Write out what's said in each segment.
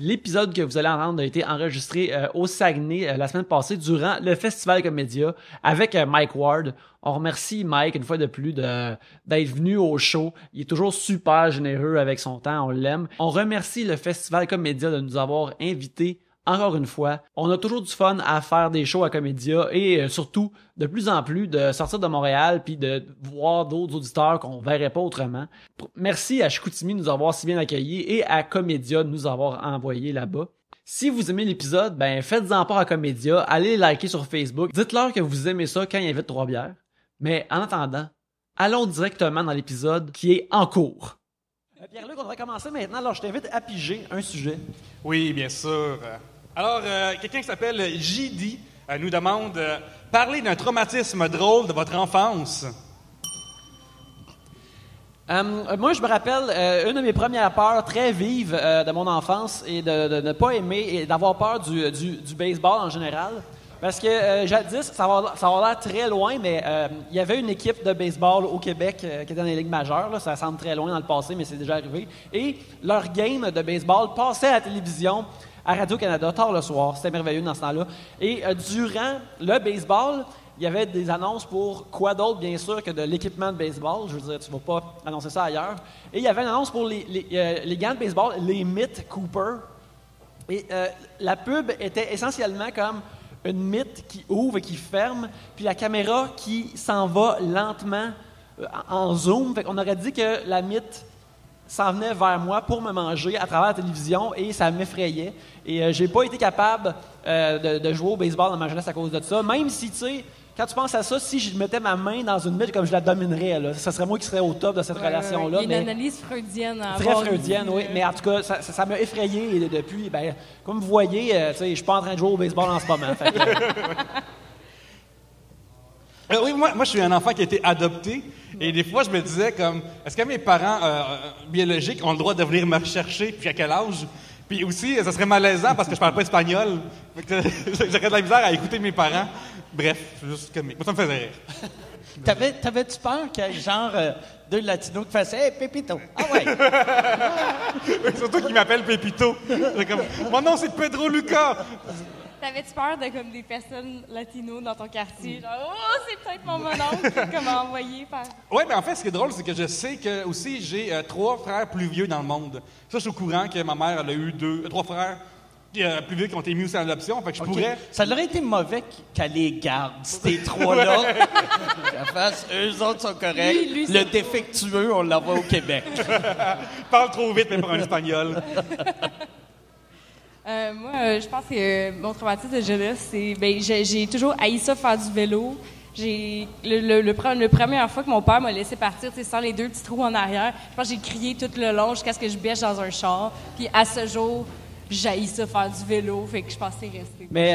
l'épisode que vous allez entendre a été enregistré au Saguenay la semaine passée durant le Festival Comédia avec Mike Ward. On remercie Mike une fois de plus d'être venu au show. Il est toujours super généreux avec son temps, on l'aime. On remercie le Festival Comédia de nous avoir invités encore une fois. On a toujours du fun à faire des shows à Comédia et surtout, de plus en plus, de sortir de Montréal puis de voir d'autres auditeurs qu'on verrait pas autrement. Merci à Chicoutimi de nous avoir si bien accueillis et à Comédia de nous avoir envoyés là-bas. Si vous aimez l'épisode, ben faites-en part à Comédia, allez liker sur Facebook, dites-leur que vous aimez ça quand ils invitent 3 bières. Mais en attendant, allons directement dans l'épisode qui est en cours. Pierre-Luc, on devrait commencer maintenant, alors je t'invite à piger un sujet. Oui, bien sûr. Alors, quelqu'un qui s'appelle JD nous demande parlez d'un traumatisme drôle de votre enfance. Moi, je me rappelle, une de mes premières peurs très vives de mon enfance est de ne pas aimer et d'avoir peur du baseball en général. Parce que jadis, ça va avoir l'air très loin, mais il y avait une équipe de baseball au Québec qui était dans les ligues majeures. Là, ça semble très loin dans le passé, mais c'est déjà arrivé. Et leur game de baseball passait à la télévision à Radio-Canada, tard le soir. C'était merveilleux dans ce temps-là. Et durant le baseball, il y avait des annonces pour quoi d'autre, bien sûr, que de l'équipement de baseball. Je veux dire, tu ne vas pas annoncer ça ailleurs. Et il y avait une annonce pour les gants de baseball, les Mitt Cooper. Et la pub était essentiellement comme une mythe qui ouvre et qui ferme, puis la caméra qui s'en va lentement en zoom. Fait qu'on aurait dit que la mythe s'en venait vers moi pour me manger à travers la télévision et ça m'effrayait. Et j'ai pas été capable de jouer au baseball dans ma jeunesse à cause de ça. Même si, tu sais, quand tu penses à ça, si je mettais ma main dans une mythe, comme je la dominerais, là, ça serait moi qui serais au top de cette relation-là. Il y a une analyse freudienne à très freudienne, oui. Mais en tout cas, ça m'a effrayé et depuis, ben, comme vous voyez, tu sais, je suis pas en train de jouer au baseball en ce moment. Fait que, Oui, moi, je suis un enfant qui a été adopté. Et des fois, je me disais, comme, est-ce que mes parents biologiques ont le droit de venir me chercher, puis à quel âge? Puis aussi, ça serait malaisant parce que je parle pas espagnol. J'aurais de la misère à écouter mes parents. Bref, c'est juste comique. Moi, ça me faisait rire. T'avais-tu peur qu'il y ait genre deux latinos qui fassent « Hey, Pépito! » Ah ouais! Surtout qu'ils m'appellent Pépito. Comme, mon nom, c'est Pedro Lucas! T'avais-tu peur de comme des personnes latinos dans ton quartier? Genre, oh, c'est peut-être mon mononcle, comme envoyé par... Oui, mais en fait, ce qui est drôle, c'est que je sais que aussi j'ai 3 frères plus vieux dans le monde. Ça, je suis au courant que ma mère, elle a eu 3 frères plus vieux qui ont été mis aussi en adoption. Fait que je pourrais... Ça aurait été mauvais qu'elle les garde, ces 3-là. Qu'elle fasse, eux autres sont corrects. Lui, le défectueux, on l'envoie au Québec. Parle trop vite, même pour un espagnol. Moi, je pense que mon traumatisme de jeunesse, c'est... Ben, j'ai toujours haï ça faire du vélo. La première fois que mon père m'a laissé partir, sans les 2 petits trous en arrière, je pense que j'ai crié tout le long jusqu'à ce que je bêche dans un char. Puis à ce jour, j'haïs ça faire du vélo, fait que je pense que c'est resté. Mais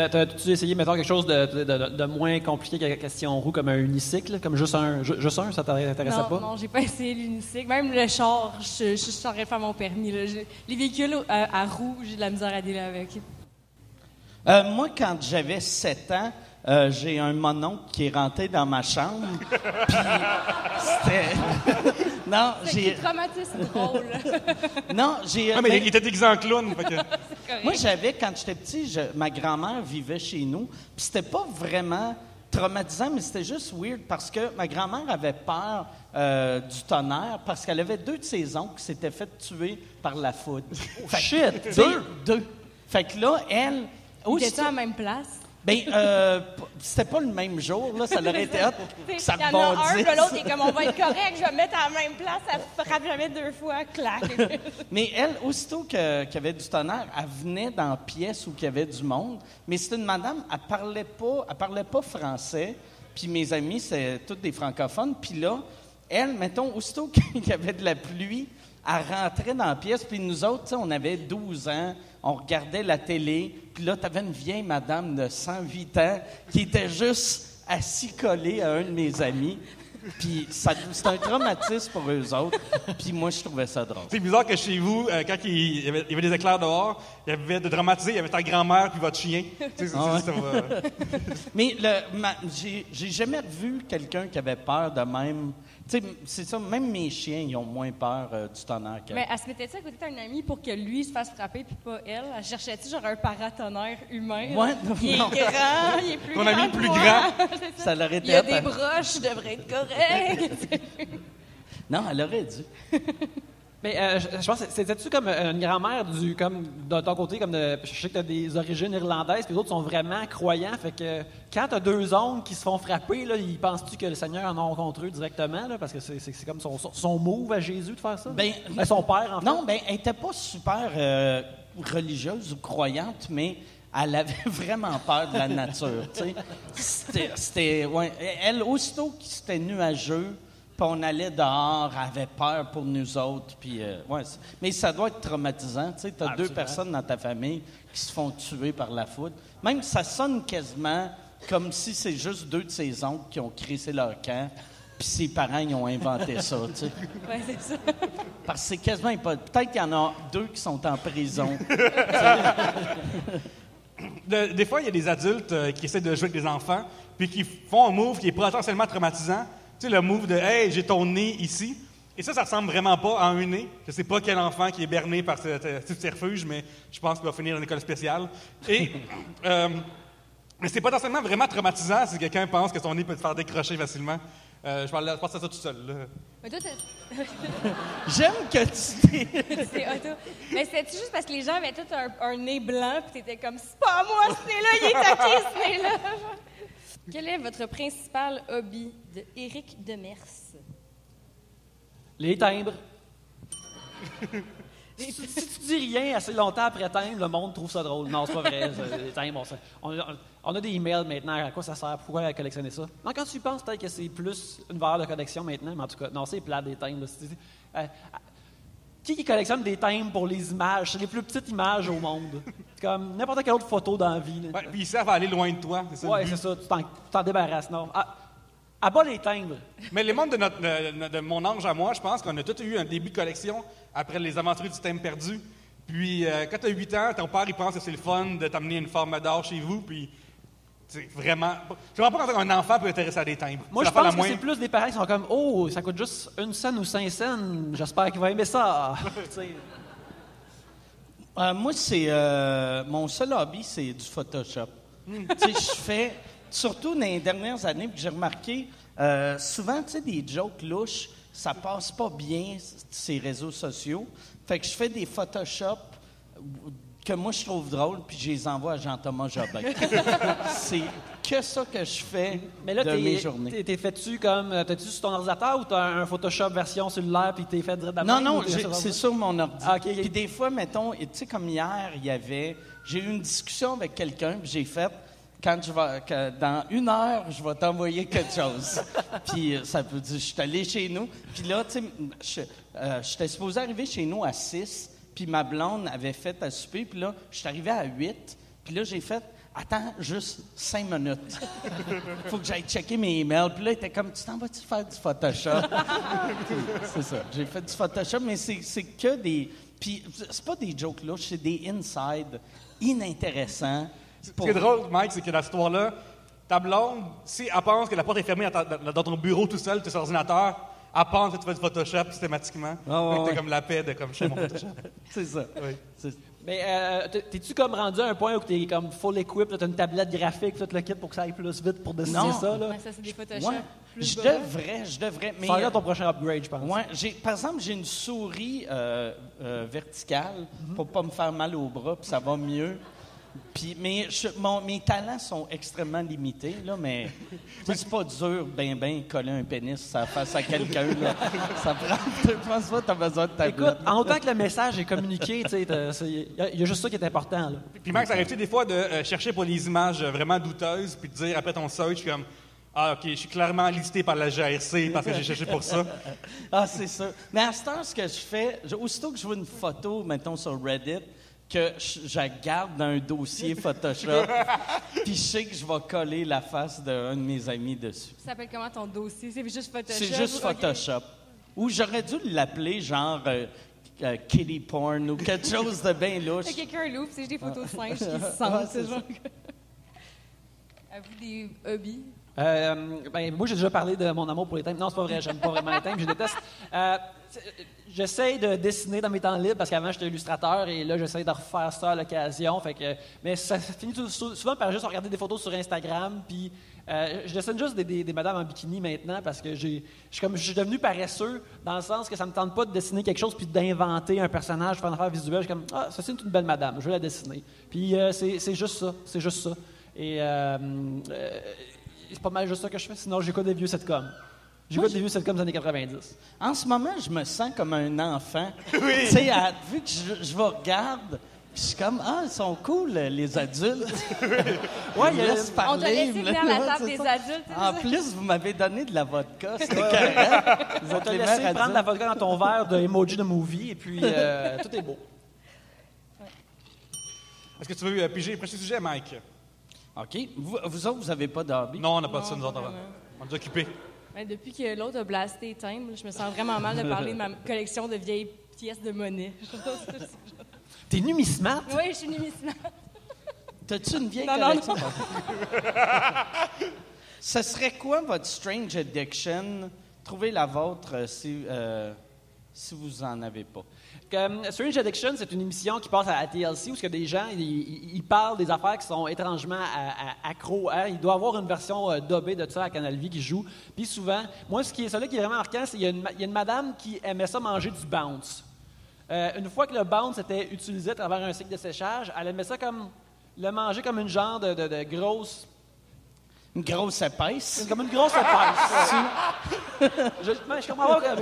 t'as-tu essayé, mettons, quelque chose de moins compliqué que la question roue, comme un unicycle, comme juste un, ça t'intéressait pas? Non, j'ai pas essayé l'unicycle. Même le char, je suis en train de faire mon permis. Là. Les véhicules à roues, j'ai de la misère à dealer avec. Moi, quand j'avais 7 ans, j'ai un mononcle qui est rentré dans ma chambre. Puis c'était... Non, j'ai... C'est traumatisme drôle. Non, j'ai... mais il était déguisé en clown. Fait que... Moi, quand j'étais petit, ma grand-mère vivait chez nous. Puis c'était pas vraiment traumatisant, mais c'était juste weird parce que ma grand-mère avait peur du tonnerre parce qu'elle avait 2 de ses oncles qui s'étaient fait tuer par la foudre. Oh, shit! 2. Fait que là, elle... Ils étaient à la même place? Ben, c'était pas le même jour, là, ça aurait été hot que ça rebondisse. Il y en a un, puis l'autre est comme, on va être correct, je vais me mettre à la même place, ça frappe jamais 2 fois, clac. Mais elle, aussitôt qu'il y avait du tonnerre, elle venait dans la pièce où il y avait du monde, mais c'était une madame, elle parlait pas français, puis mes amis, c'est tous des francophones, puis là, elle, mettons, aussitôt qu'il y avait de la pluie, elle rentrait dans la pièce, puis nous autres, on avait 12 ans, on regardait la télé, puis là, t'avais une vieille madame de 108 ans qui était juste assise collée à un de mes amis. Puis c'était un traumatisme pour eux autres. Puis moi, je trouvais ça drôle. C'est bizarre que chez vous, quand il y avait des éclairs dehors, il y avait de dramatiser, il y avait ta grand-mère puis votre chien. Mais j'ai jamais vu quelqu'un qui avait peur de même. Tu sais, c'est ça, même mes chiens, ils ont moins peur du tonnerre qu'elle. Mais elle se mettait-tu à côté d'un ami pour que lui se fasse frapper puis pas elle? Elle cherchait-tu genre un paratonnerre humain? Ouais, Il est non. grand, il est plus Ton grand ami que plus moi. grand. C'est Ça l'aurait Il y a été des broches, je devrais être correct. Non, elle aurait dû. Mais je pense que c'était-tu comme une grand-mère comme de ton côté, comme je sais que tu as des origines irlandaises, puis les autres sont vraiment croyants, fait que quand tu as deux oncles qui se font frapper, là, ils pensent-tu que le Seigneur en a contre eux directement, là, parce que c'est comme son move à Jésus de faire ça? Son père, en fait. Non, elle n'était pas super religieuse ou croyante, mais elle avait vraiment peur de la nature. Tu sais. C'était, ouais, elle, aussitôt qu'il c'était nuageux, puis on allait dehors, elle avait peur pour nous autres. Puis, ouais, mais ça doit être traumatisant. Tu sais, tu as deux personnes dans ta famille qui se font tuer par la foudre. Même, ça sonne quasiment comme si c'est juste deux de ses oncles qui ont crissé leur camp, puis ses parents ils ont inventé ça. Tu sais. Ouais, c'est ça. Parce que c'est quasiment impossible. Peut-être qu'il y en a deux qui sont en prison. Des fois, il y a des adultes qui essaient de jouer avec des enfants, puis qui font un move qui est potentiellement traumatisant. Tu sais, le move de « Hey, j'ai ton nez ici ». Et ça ressemble vraiment pas à un nez. Je sais pas quel enfant qui est berné par ce subterfuge, mais je pense qu'il va finir en école spéciale. Et, mais c'est potentiellement vraiment traumatisant si quelqu'un pense que son nez peut te faire décrocher facilement. Je pense à ça tout seul. Là. Mais toi, J'aime que tu t'es... c'est auto. Mais c'était juste parce que les gens avaient tout un nez blanc, puis t'étais comme, c'est pas moi ce nez-là, il est taqué ce nez-là. Quel est votre principal hobby de Éric Demers? Les timbres. Si tu dis rien assez longtemps après timbre, le monde trouve ça drôle. Non, c'est pas vrai. Les timbres, on a des emails maintenant. À quoi ça sert? Pourquoi collectionner ça? Non, quand tu y penses, peut-être que c'est plus une valeur de collection maintenant, mais en tout cas, non, c'est plat des timbres. Qui collectionne des timbres pour les images? C'est les plus petites images au monde. C'est comme n'importe quelle autre photo dans la vie. Ouais, puis ils servent à aller loin de toi. C'est ça, ouais, c'est ça. Tu t'en débarrasses, non? À bas les timbres. Mais les membres de mon ange à moi, je pense qu'on a tous eu un début de collection après les aventures du timbre perdu. Puis quand tu as 8 ans, ton père il pense que c'est le fun de t'amener une forme d'or chez vous. Puis c'est vraiment. Je ne comprends pas quand un enfant peut intéresser à des timbres. Moi, je pense que c'est plus des parents qui sont comme « Oh, ça coûte juste 1 cent ou 5 cents. J'espère qu'il va aimer ça. » Moi, c'est mon seul hobby, c'est du Photoshop. Tu sais, je fais, surtout dans les dernières années, puis j'ai remarqué, souvent, tu sais, des jokes louches, ça passe pas bien, ces réseaux sociaux. Fait que je fais des Photoshop que moi, je trouve drôles, puis je les envoie à Jean-Thomas Jobin. C'est que ça que je fais de mes journées. T'es fait-tu comme... T'as-tu sur ton ordinateur ou t'as un Photoshop version cellulaire puis t'es fait direct d'abord? Non, c'est sur mon ordi. Ah, okay. Puis des fois, mettons, tu sais, comme hier, j'ai eu une discussion avec quelqu'un, puis j'ai fait... dans 1 heure, je vais t'envoyer quelque chose. Puis ça peut dire, je suis allé chez nous. Puis là, tu sais, j'étais supposé arriver chez nous à 6. Puis ma blonde avait fait à souper. Puis là, je suis arrivé à 8. Puis là, j'ai fait, attends juste 5 minutes. Faut que j'aille checker mes emails. Puis là, il était comme, tu t'en vas-tu faire du Photoshop? C'est ça. J'ai fait du Photoshop, mais c'est que des... Puis c'est pas des jokes louches, c'est des inside inintéressants. Ce qui est drôle, Mike, c'est que dans cette histoire-là, ta blonde, si elle pense que la porte est fermée dans ton bureau tout seul, tu es sur ordinateur, elle pense que tu fais du Photoshop systématiquement. T'es comme la paix de comme chez mon Photoshop. C'est ça. Oui. Mais t'es-tu comme rendu à un point où t'es comme full equip, t'as une tablette graphique, tout le kit pour que ça aille plus vite pour dessiner ça? Là? Ouais, ça, c'est des Photoshop. Ouais. Je devrais. Mais ça va être ton prochain upgrade, je pense. Ouais, par exemple, j'ai une souris verticale pour pas me faire mal au bras, puis ça va mieux. Puis, mais mes talents sont extrêmement limités, là, mais c'est pas dur, ben, coller un pénis face à quelqu'un. Là. Ça prend. Je pense pas que tu as besoin de tablette. Écoute, en autant que le message est communiqué, il y a juste ça qui est important. Là. Puis Max, ça arrive-tu des fois de chercher pour des images vraiment douteuses, puis de dire après ton search, comme ah, OK, je suis clairement listé par la GRC parce que j'ai cherché pour ça. Ah, c'est ça. Mais à ce temps, ce que je fais, aussitôt que je vois une photo, mettons, sur Reddit, que je la garde dans un dossier Photoshop, puis je sais que je vais coller la face d'un de mes amis dessus. Ça s'appelle comment ton dossier? C'est juste Photoshop? C'est juste Photoshop. Okay. Ou j'aurais dû l'appeler genre kitty porn ou quelque chose de bien louche. C'est quelqu'un l'ouvre, c'est juste des photos de singes qui se sentent. À vous des hobbies? Moi, j'ai déjà parlé de mon amour pour les thèmes. Non, c'est pas vrai, j'aime pas vraiment les thèmes, je déteste. J'essaie de dessiner dans mes temps libres parce qu'avant, j'étais illustrateur et là, j'essaie de refaire ça à l'occasion. Mais ça finit souvent par juste regarder des photos sur Instagram. Puis, je dessine juste des madames en bikini maintenant parce que je suis devenu paresseux dans le sens que ça me tente pas de dessiner quelque chose puis d'inventer un personnage, faire une affaire visuelle. Je suis comme, ça, c'est une belle madame, je vais la dessiner. Puis, c'est juste ça. C'est juste ça. Et c'est pas mal juste ça que je fais. Sinon, j'écoute des vieux sitcoms. J'écoute des vieux sitcoms des années 90. En ce moment, je me sens comme un enfant. Oui. Tu sais, vu que je vous regarde, puis je suis comme, ils sont cool, les adultes. Ouais, on t'a laissé venir à la table des adultes. En plus, vous m'avez donné de la vodka, c'était correct. On t'a laissé prendre la vodka dans ton verre de Emoji de Movie, et puis tout est beau. Est-ce que tu veux piger le prochain sujet, Mike? OK. Vous autres, vous n'avez pas d'hobby? Non, on n'a pas de ça, nous autres. On est occupés. Ben, depuis que l'autre a blasté Time, je me sens vraiment mal de parler de ma collection de vieilles pièces de monnaie. T'es numismate? Oui, je suis numismate. T'as-tu une vieille collection? Non. Ce serait quoi votre strange addiction? Trouvez la vôtre si vous en avez pas. Strange Addiction, c'est une émission qui passe à la TLC où des gens ils parlent des affaires qui sont étrangement accros. Hein? Il doit y avoir une version dubbée de ça à Canal Vie qui joue. Puis souvent, moi, celui qui est vraiment marquant, c'est qu'il y a une madame qui aimait ça manger du bounce. Une fois que le bounce était utilisé à travers un cycle de séchage, elle aimait ça le manger comme une genre de grosse... Une grosse épaisse? Comme une grosse épaisse. Je comprends pas,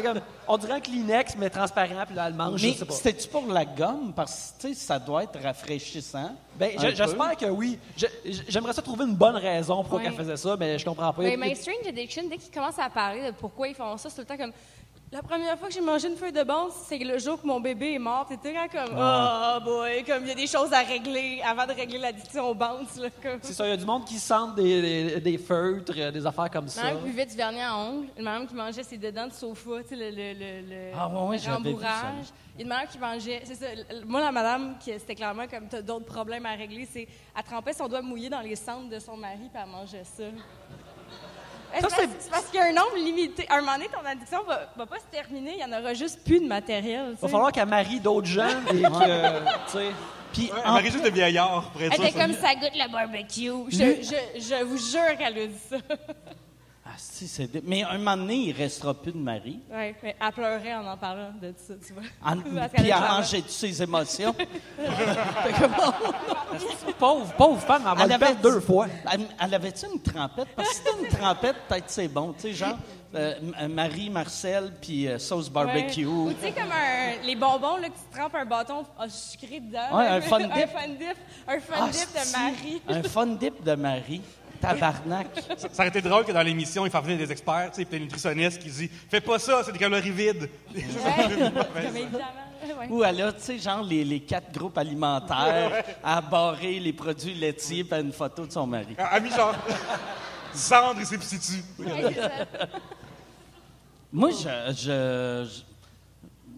on dirait un Kleenex, mais transparent, puis là, elle mange, mais je sais pas. c'était-tu pour la gomme? Parce que, ça doit être rafraîchissant. J'espère que oui. J'aimerais ça trouver une bonne raison pour qu'elle faisait ça, mais je comprends pas. Mais Strange Addiction, dès qu'ils commencent à parler de pourquoi ils font ça, c'est tout le temps comme... La première fois que j'ai mangé une feuille de bounce, c'est le jour que mon bébé est mort. T'étais comme, boy, comme il y a des choses à régler avant de régler l'addiction au bounce. Là, comme. C'est ça, il y a du monde qui sent des feutres, des affaires comme ça. Une madame qui buvait du vernis à ongles, une madame qui mangeait ses dedans de sofa, tu sais, le rembourrage. Une madame qui mangeait, c'est ça, moi, la madame, c'était clairement comme, t'as d'autres problèmes à régler, c'est, elle trempait son doigt mouillé dans les cendres de son mari, puis elle mangeait ça. C'est parce qu'il y a un nombre limité. À un moment donné, ton addiction va pas se terminer. Il n'y en aura juste plus de matériel. Il va falloir qu'elle marie d'autres gens et que, tu sais... Puis elle marie juste de vieillards, pour être sûr. Elle était comme ça goûte le barbecue. Je vous jure qu'elle a dit ça. Mais un moment donné, il ne restera plus de mari. Oui, mais elle pleurait en parlant de ça, tu vois. Puis elle mangeait toutes ses émotions. pauvre femme, elle va le perdre 2 fois. Elle avait-tu une trempette? Parce que si c'était une trempette, peut-être c'est bon. Tu sais, genre Marie, Marcel, puis sauce barbecue. Ou tu sais, comme les bonbons, là, que tu trempes un bâton sucré dedans. Ouais, un fun dip. Un fun dip de Marie. Un fun dip de Marie. Tabarnak. Ça aurait été drôle que dans l'émission, il fasse venir des experts, tu sais, puis un nutritionniste qui dit « Fais pas ça, c'est des calories vides. » Ou elle a, tu sais, genre les 4 groupes alimentaires à barrer les produits laitiers puis une photo de son mari. Elle a mis genre cendre et ses petits Moi,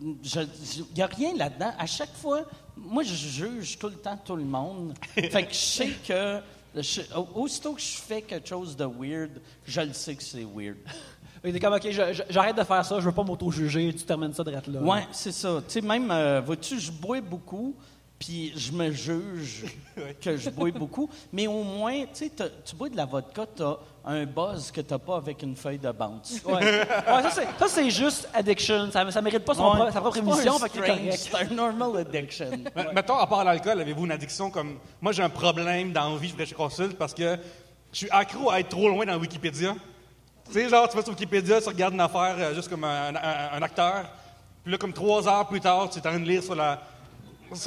il n'y a rien là-dedans. À chaque fois, moi, je juge tout le temps tout le monde. Fait que je sais que... aussitôt que je fais quelque chose de weird, je le sais que c'est weird. Il est comme, OK, j'arrête de faire ça, je veux pas m'auto-juger, tu termines ça de là. Ouais, c'est ça. Tu sais, même, vois-tu, je bois beaucoup, puis je me juge que je bois beaucoup, mais au moins, tu sais, tu bois de la vodka, t'as un buzz que t'as pas avec une feuille de bounce. Ouais, ça, c'est juste addiction. Ça mérite pas sa propre émission, fait que c'est correct. C'est un normal addiction. Mettons, à part l'alcool, avez-vous une addiction comme... Moi, j'ai un problème dans la vie, je voudrais que je consulte, parce que je suis accro à être trop loin dans Wikipédia. Tu sais, genre, tu vas sur Wikipédia, tu regardes une affaire juste comme un acteur, puis là, comme 3 heures plus tard, tu es en train de lire sur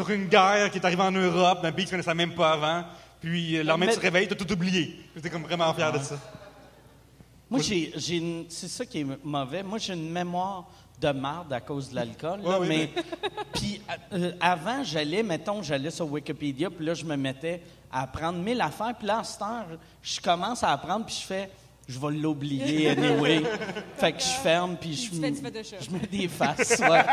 une guerre qui est arrivée en Europe, d'un pays que tu connaissais même pas avant, puis l'armée tu te réveilles, tu as tout oublié. J'étais comme vraiment fier de ça. Moi, c'est ça qui est mauvais. Moi, j'ai une mémoire de marde à cause de l'alcool. Mais puis avant, j'allais sur Wikipédia, puis là, je me mettais à apprendre 1000 affaires. Puis là, à cette heure, je commence à apprendre, puis je fais... Je vais l'oublier anyway. Fait que je ferme, puis je mets des faces. Ouais.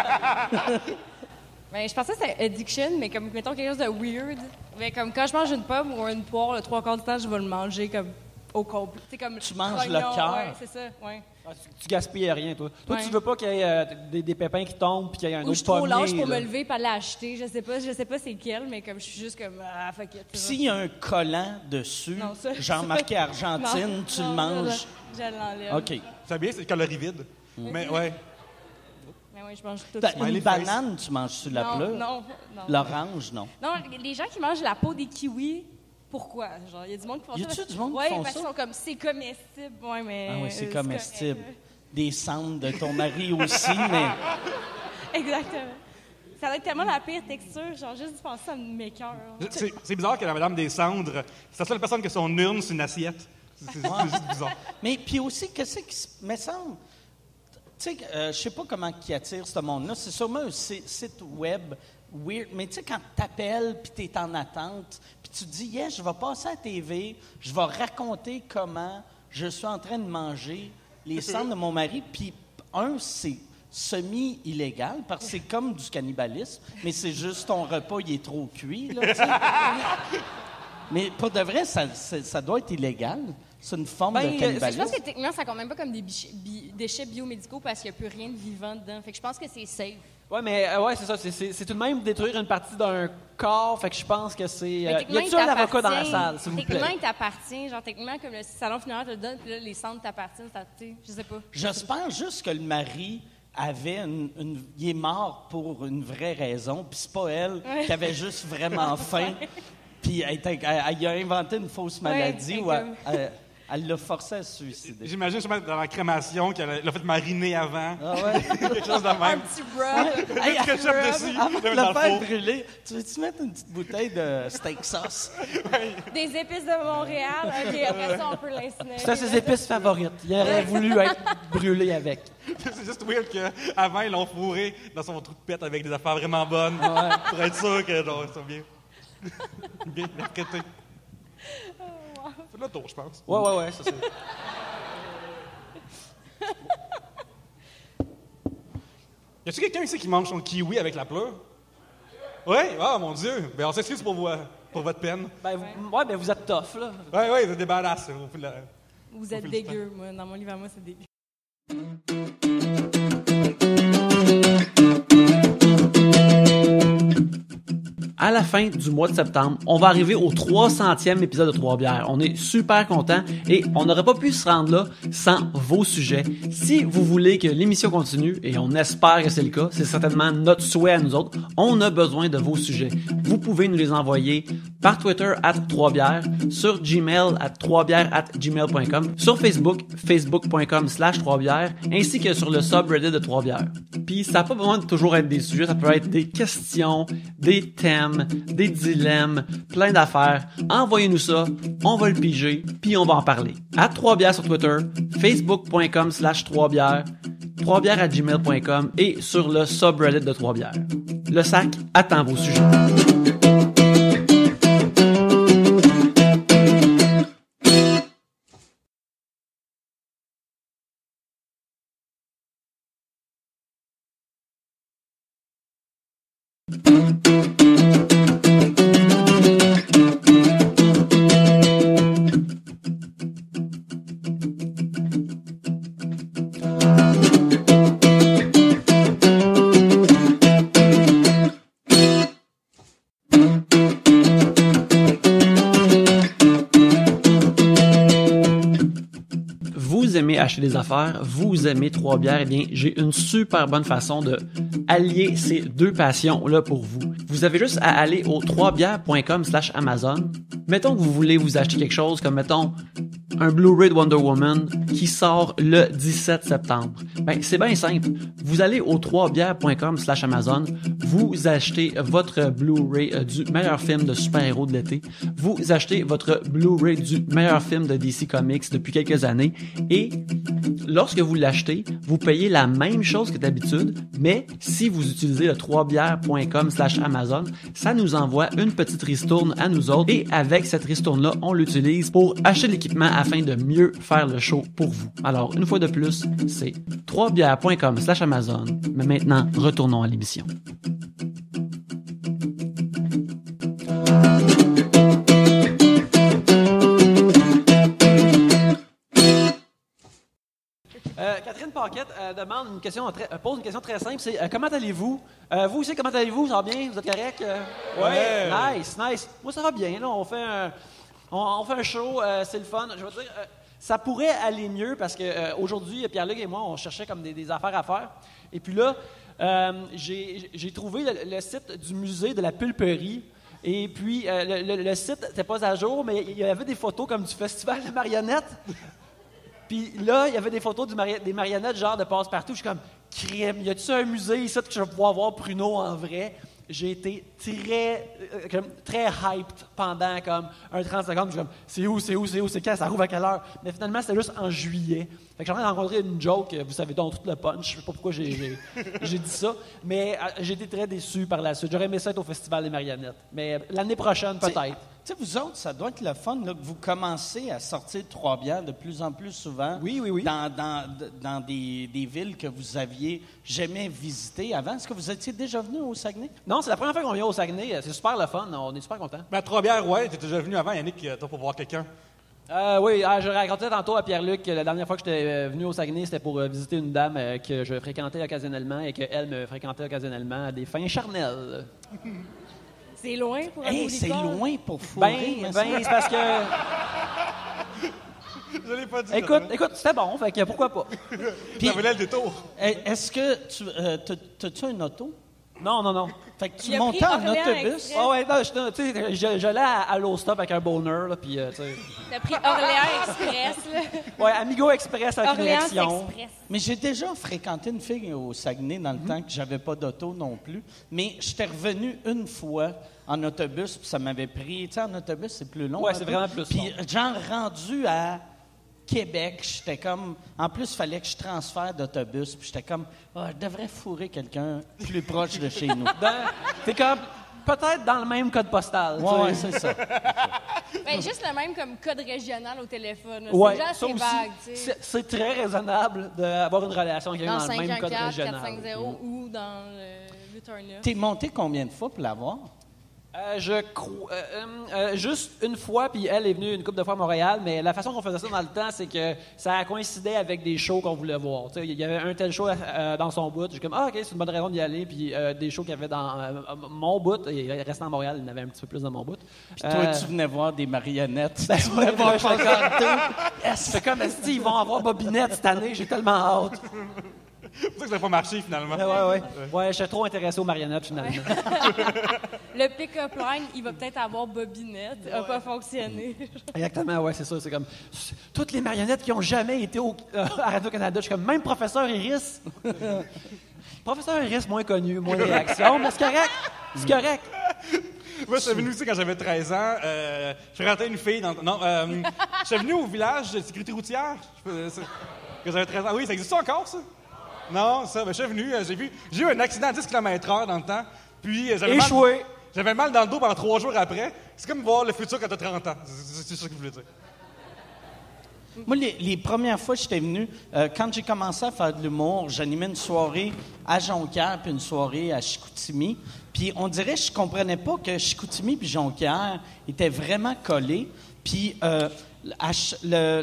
Ben, je pensais que c'était addiction, mais comme, mettons, quelque chose de weird. Mais comme quand je mange une pomme ou une poire, le 3/4 du temps, je vais le manger comme au complet. Tu sais, comme Tu manges le rognon, cœur. Ouais, c'est ça, ouais. Ah, tu gaspilles rien, toi. Toi, Ouais. tu veux pas qu'il y ait des pépins qui tombent puis qu'il y ait un Ou je autre suis trop pommier, lâche pour là. me lever et aller l'acheter. Je sais pas c'est quel, mais comme je suis juste comme fuck it. Puis s'il y a un collant dessus, Non, ça- genre marqué Argentine, Non, tu non, le manges. Je l'enlève. OK. C'est bien, c'est calories vides. Mais ouais. Mais oui, je mange tout T'as ça. une Smiley face. banane, tu manges sur la Non, pleure? non, non. L'orange, non. Non, les gens qui mangent la peau des kiwis, pourquoi? Genre, il y a du monde qui font Y ça. a-tu du monde qui Ouais, font parce ça? qu'ils sont comme, c'est comestible. Ouais, mais. Ah oui, c'est correct. comestible. Des cendres de ton mari aussi, mais Exactement. Ça doit être tellement la pire texture, genre, juste d'y penser, ça me m'écoeure. C'est bizarre que la Madame des Cendres, c'est la seule personne qui a son urne sur une assiette. C'est juste bizarre. Mais puis aussi, qu'est-ce qui me semble... Tu sais, je sais pas comment qui attire ce monde-là. C'est sûrement un site web weird. Mais tu sais, quand tu t'appelles puis tu es en attente, puis tu te dis, yeah, je vais passer à la TV, je vais raconter comment je suis en train de manger les cendres de mon mari. Puis, c'est semi-illégal parce que c'est comme du cannibalisme, mais c'est juste ton repas, il est trop cuit. Là, tu sais. Mais pour de vrai, ça doit être illégal. C'est une forme Ben, de Je cannibalisme. pense que techniquement, ça compte même pas comme des déchets biomédicaux parce qu'il n'y a plus rien de vivant dedans. Fait que je pense que c'est safe. Ouais, mais ouais, c'est ça. C'est tout de même détruire une partie d'un corps. Fait que je pense que c'est. Mais Y techniquement, a-tu un avocat dans la salle, s'il vous Techniquement, plaît? il t'appartient. Genre, techniquement, comme le salon funéraire te le donne, puis là, les cendres t'appartiennent. Tu sais, je sais pas. J'espère juste que le mari avait il est mort pour une vraie raison, puis c'est pas elle Ouais. qui avait juste vraiment faim, puis elle a inventé une fausse maladie Ouais, ou elle l'a forcé à se suicider. J'imagine justement dans la crémation qu'elle l'a fait mariner avant. Ah ouais? Quelque chose de Un même. petit rub. Hey, Le ketchup dessus. Avant de dans le le faire four. brûler, tu veux-tu mettre une petite bouteille de steak sauce? Des épices de Montréal. OK, après ça, on peut l'incinérer. C'est ses épices favorites. Il aurait voulu être brûlé avec. C'est juste weird qu'avant, ils l'ont fourré dans son trou de pète avec des affaires vraiment bonnes. Pour être sûr que genre, ça bien. bien traité. C'est le tour, je pense. Ouais, ça c'est. Y a-tu quelqu'un ici qui mange son kiwi avec la pleure? Oui? Ah, mon Dieu! Ben, on s'excuse pour votre peine. Ben, vous êtes tough, là. Oui, vous êtes des badass. Vous êtes dégueu, moi. Dans mon livre à moi, c'est dégueu. À la fin du mois de septembre, on va arriver au 300e épisode de Trois Bières. On est super contents et on n'aurait pas pu se rendre là sans vos sujets. Si vous voulez que l'émission continue, et on espère que c'est le cas, c'est certainement notre souhait à nous autres, on a besoin de vos sujets. Vous pouvez nous les envoyer par Twitter @3bières, sur Gmail @3bières@gmail.com, sur Facebook, facebook.com/3bières, ainsi que sur le subreddit de Trois Bières. Puis ça n'a pas besoin de toujours être des sujets, ça peut être des questions, des thèmes, des dilemmes, plein d'affaires. Envoyez-nous ça, on va le piger, puis on va en parler. @3bières sur Twitter, facebook.com/3bières, 3bières@gmail.com et sur le subreddit de Trois Bières. Le sac attend vos sujets. Vous aimez acheter des affaires, vous aimez Trois Bières, eh bien, j'ai une super bonne façon de allier ces deux passions-là pour vous. Vous avez juste à aller au 3bières.com/Amazon. Mettons que vous voulez vous acheter quelque chose comme, mettons, un Blu-ray de Wonder Woman qui sort le 17 septembre. Ben, c'est bien simple. Vous allez au 3bières.com/Amazon, vous achetez votre Blu-ray du meilleur film de super-héros de l'été, vous achetez votre Blu-ray du meilleur film de DC Comics depuis quelques années, et lorsque vous l'achetez, vous payez la même chose que d'habitude, mais si vous utilisez le 3bières.com/Amazon, ça nous envoie une petite ristourne à nous autres, et avec cette ristourne-là, on l'utilise pour acheter de l'équipement afin de mieux faire le show pour vous. Alors, une fois de plus, c'est 3bières.com/Amazon. Mais maintenant, retournons à l'émission. Paquette pose une question très simple. C'est comment allez-vous? Vous aussi, comment allez-vous? Ça va bien? Vous êtes correct? Ouais. Nice. Moi, ça va bien. Là, on fait un show. C'est le fun. Je veux dire, ça pourrait aller mieux parce que aujourd'hui, Pierre-Luc et moi, on cherchait comme des affaires à faire. Et puis là, j'ai trouvé le site du musée de la pulperie. Et puis, le site n'était pas à jour, mais il y avait des photos comme du festival de marionnettes. Puis là, il y avait des photos des marionnettes genre de passe-partout. Je suis comme, crème, y a-tu un musée ici que je vais pouvoir voir Pruneau en vrai? J'ai été très hyped pendant comme un 30 secondes. Je suis comme, c'est quand, ça rouvre à quelle heure? Mais finalement, c'était juste en juillet. Fait que j'ai rencontré une joke, vous savez donc tout le punch, je sais pas pourquoi j'ai dit ça. Mais j'ai été très déçu par la suite. J'aurais aimé ça être au Festival des marionnettes. Mais l'année prochaine, peut-être. Tu sais, vous autres, ça doit être le fun là, que vous commencez à sortir de Trois-Bières de plus en plus souvent. Oui. Dans des villes que vous aviez jamais visitées avant. Est-ce que vous étiez déjà venu au Saguenay? Non, c'est la première fois qu'on vient au Saguenay. C'est super le fun. On est super contents. Ben, à Trois-Bières, ouais, t'es déjà venu avant, Yannick, toi, pour voir quelqu'un. Oui, je racontais tantôt à Pierre-Luc que la dernière fois que j'étais venu au Saguenay, c'était pour visiter une dame que je fréquentais occasionnellement et qu'elle me fréquentait occasionnellement à des fins charnelles. C'est loin pour un C'est Nicole? loin pour fourrer. C'est parce que... Je l'ai pas dit. Écoute, c'était bon, fait que pourquoi pas? Ça valait le détour. Est-ce que t'as-tu un auto? Non. Fait que tu Il a montais pris en Orléans autobus? Express. Ah ouais, non, tu sais, j'allais à l'O-Stop avec un boner, là, puis, tu sais... T'as pris Orléans Express, là. Ouais, Amigo Express avec une Orléans élection. Express. Mais j'ai déjà fréquenté une fille au Saguenay dans le temps que j'avais pas d'auto non plus. Mais j'étais revenu une fois en autobus, puis ça m'avait pris... Tu sais, en autobus, c'est plus long. Ouais, un c'est peu. vraiment plus Puis long. genre, rendu à Québec, j'étais comme... En plus, il fallait que je transfère d'autobus, puis j'étais comme... je devrais fourrer quelqu'un plus proche de chez nous. C'est comme... Peut-être dans le même code postal. tu sais. Ouais, c'est ça. Ben, juste le même comme code régional au téléphone. là. Ouais, C'est déjà ça assez aussi, vague, tu sais. c'est très raisonnable d'avoir une relation avec quelqu'un Dans dans le même code 514, régional. 450 ou dans le Turn-Up. T'es monté combien de fois pour l'avoir? Je crois... juste une fois, puis elle est venue une couple de fois à Montréal, mais la façon qu'on faisait ça dans le temps, c'est que ça coïncidait avec des shows qu'on voulait voir. Tu sais, il y avait un tel show dans son bout, j'ai comme « Ah, OK, c'est une bonne raison d'y aller », puis des shows qu'il y avait dans mon bout, et il restait à Montréal, il y en avait un petit peu plus dans mon bout. Puis toi, tu venais voir des marionnettes. Tu Ouais, venais voir je fais Paquette. C'est comme « Ils vont avoir Bobinette cette année, j'ai tellement hâte. » C'est pour ça que ça n'a pas marché, finalement. Ouais, je suis trop intéressé aux marionnettes, finalement. Le pick-up line, il va peut-être avoir Bobinette. Ça n'a pas fonctionné. Exactement, ouais, c'est ça. C'est comme toutes les marionnettes qui ont jamais été à Radio-Canada. Je suis comme même Professeur Iris. Professeur Iris, moins connu, moins de réaction, mais c'est correct. C'est correct. Moi, je suis venu aussi quand j'avais 13 ans. Je fréquentais une fille dans... Non, je suis venu au village de sécurité routière. Quand j'avais 13 ans. Oui, ça existe encore, ça? Non, ça. Ben, je suis venu, j'ai eu un accident à 10 km/h dans le temps. Puis, Échoué. J'avais mal dans le dos pendant 3 jours après. C'est comme voir le futur quand t'as 30 ans. C'est ça que je voulais dire. Moi, les premières fois que j'étais venu, quand j'ai commencé à faire de l'humour, j'animais une soirée à Jonquière puis une soirée à Chicoutimi. Puis on dirait que je comprenais pas que Chicoutimi puis Jonquière étaient vraiment collés. Puis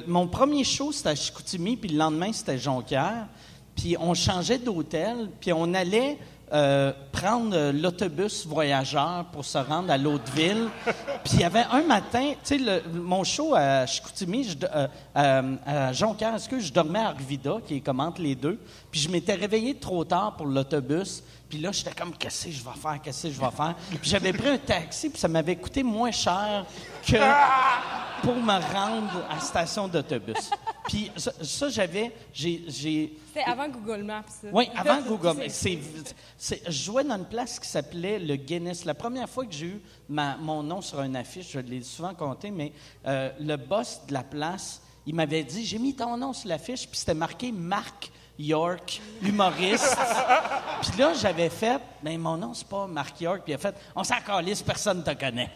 mon premier show, c'était à Chicoutimi, puis le lendemain, c'était Jonquière. Puis on changeait d'hôtel, puis on allait prendre l'autobus voyageur pour se rendre à l'autre ville. Puis il y avait un matin, tu sais, mon show à Chicoutimi, à Jonquière, je dormais à Arvida, qui est comme entre les deux. Puis je m'étais réveillé trop tard pour l'autobus. Puis là, j'étais comme, qu'est-ce que je vais faire? Puis j'avais pris un taxi, puis ça m'avait coûté moins cher que pour me rendre à la station d'autobus. Puis ça j'ai... C'était avant Google Maps, ça. Oui, avant Google Maps. Je jouais dans une place qui s'appelait le Guinness. La première fois que j'ai eu mon nom sur une affiche, je l'ai souvent compté, mais le boss de la place, il m'avait dit, j'ai mis ton nom sur l'affiche, puis c'était marqué Marc York, humoriste. Puis là, j'avais fait, ben mon nom, c'est pas Marc York. Puis il a fait, on s'en calisse, personne te connaît.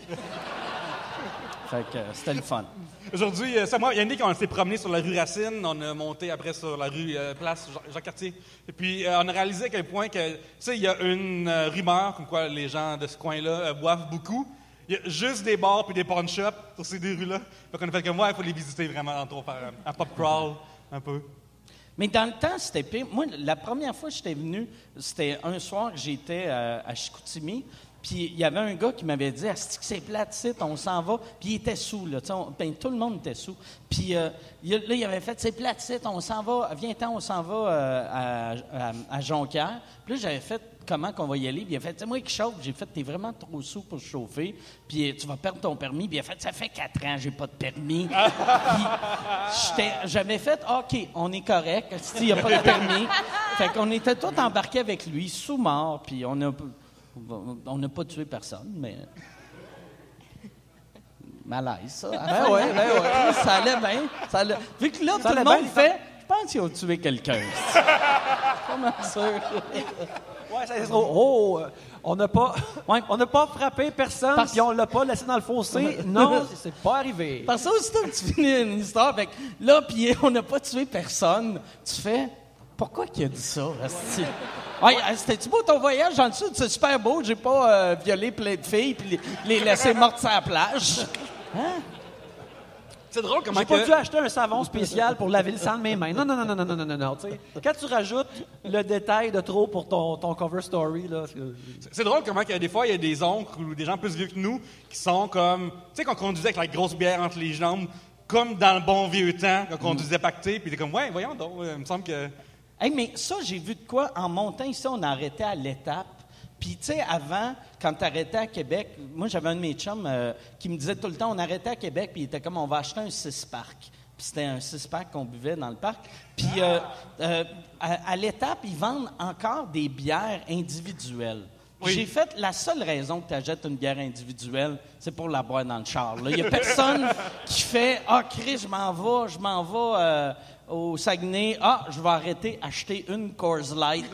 Fait que c'était le fun. Aujourd'hui, moi, Yannick, on s'est promené sur la rue Racine, on a monté après sur la rue Place Jacques-Cartier. Et puis, on a réalisé à quel point que, tu sais, il y a une rumeur comme quoi les gens de ce coin-là boivent beaucoup. Il y a juste des bars puis des pawn shops sur ces deux rues-là. Donc, on a fait comme moi, il faut les visiter vraiment, on faire un pop crawl un peu. Mais dans le temps, c'était pire. Moi, la première fois que j'étais venu, c'était un soir que j'étais à Chicoutimi. Puis il y avait un gars qui m'avait dit « Asti que c'est plate, on s'en va. » Puis il était sous, là. Tout le monde était sous. Puis là, il avait fait « C'est plate, on s'en va. Viens-t'en, on s'en va à Jonquière. » Puis là, j'avais fait « Comment qu'on va y aller? » Puis il a fait « C'est moi qui chauffe. » J'ai fait « T'es vraiment trop sous pour chauffer. Puis tu vas perdre ton permis. » Puis il a fait « Ça fait 4 ans, j'ai pas de permis. » Puis j'avais fait « OK, on est correct. Il n'y a pas de permis. » Fait qu'on était tous embarqués avec lui, sous-mort. Puis on n'a pas tué personne, mais... Malaise, ça. Ben oui. Ça allait bien. Vu que là, tout le monde fait... Je pense qu'ils ont tué quelqu'un. Comment sûr? Ouais, c'est trop. On n'a pas frappé personne, puis on l'a pas laissé dans le fossé. Non, c'est pas arrivé. Parce que aussitôt que tu finis une histoire, fait que là, puis on n'a pas tué personne, tu fais... Pourquoi qu'il a dit ça, asti? Ouais, c'était-tu beau ton voyage en dessous? C'est super beau, j'ai pas violé plein de filles puis les laissé mortes sur la plage. Hein? C'est drôle comment J'ai pas dû acheter un savon spécial pour laver le sang de mes mains. Non. Tu sais, quand tu rajoutes le détail de trop pour ton cover story, là... C'est drôle comment des fois, il y a des oncles ou des gens plus vieux que nous qui sont comme... Tu sais, qu'on conduisait avec la grosse bière entre les jambes, comme dans le bon vieux temps, quand on conduisait pacté, puis t'es comme, ouais, voyons donc, il me semble que... Hey, mais ça, j'ai vu de quoi? En montant ici, on arrêtait à l'étape. Puis, tu sais, avant, quand tu arrêtais à Québec, moi, j'avais un de mes chums qui me disait tout le temps, on arrêtait à Québec, puis il était comme, on va acheter un 6-pack. Puis c'était un 6-pack qu'on buvait dans le parc. Puis, à l'étape, ils vendent encore des bières individuelles. Oui. J'ai fait, la seule raison que tu achètes une bière individuelle, c'est pour la boire dans le char. Il n'y a personne qui fait, Chris, je m'en vais au Saguenay, je vais arrêter acheter une Coors Light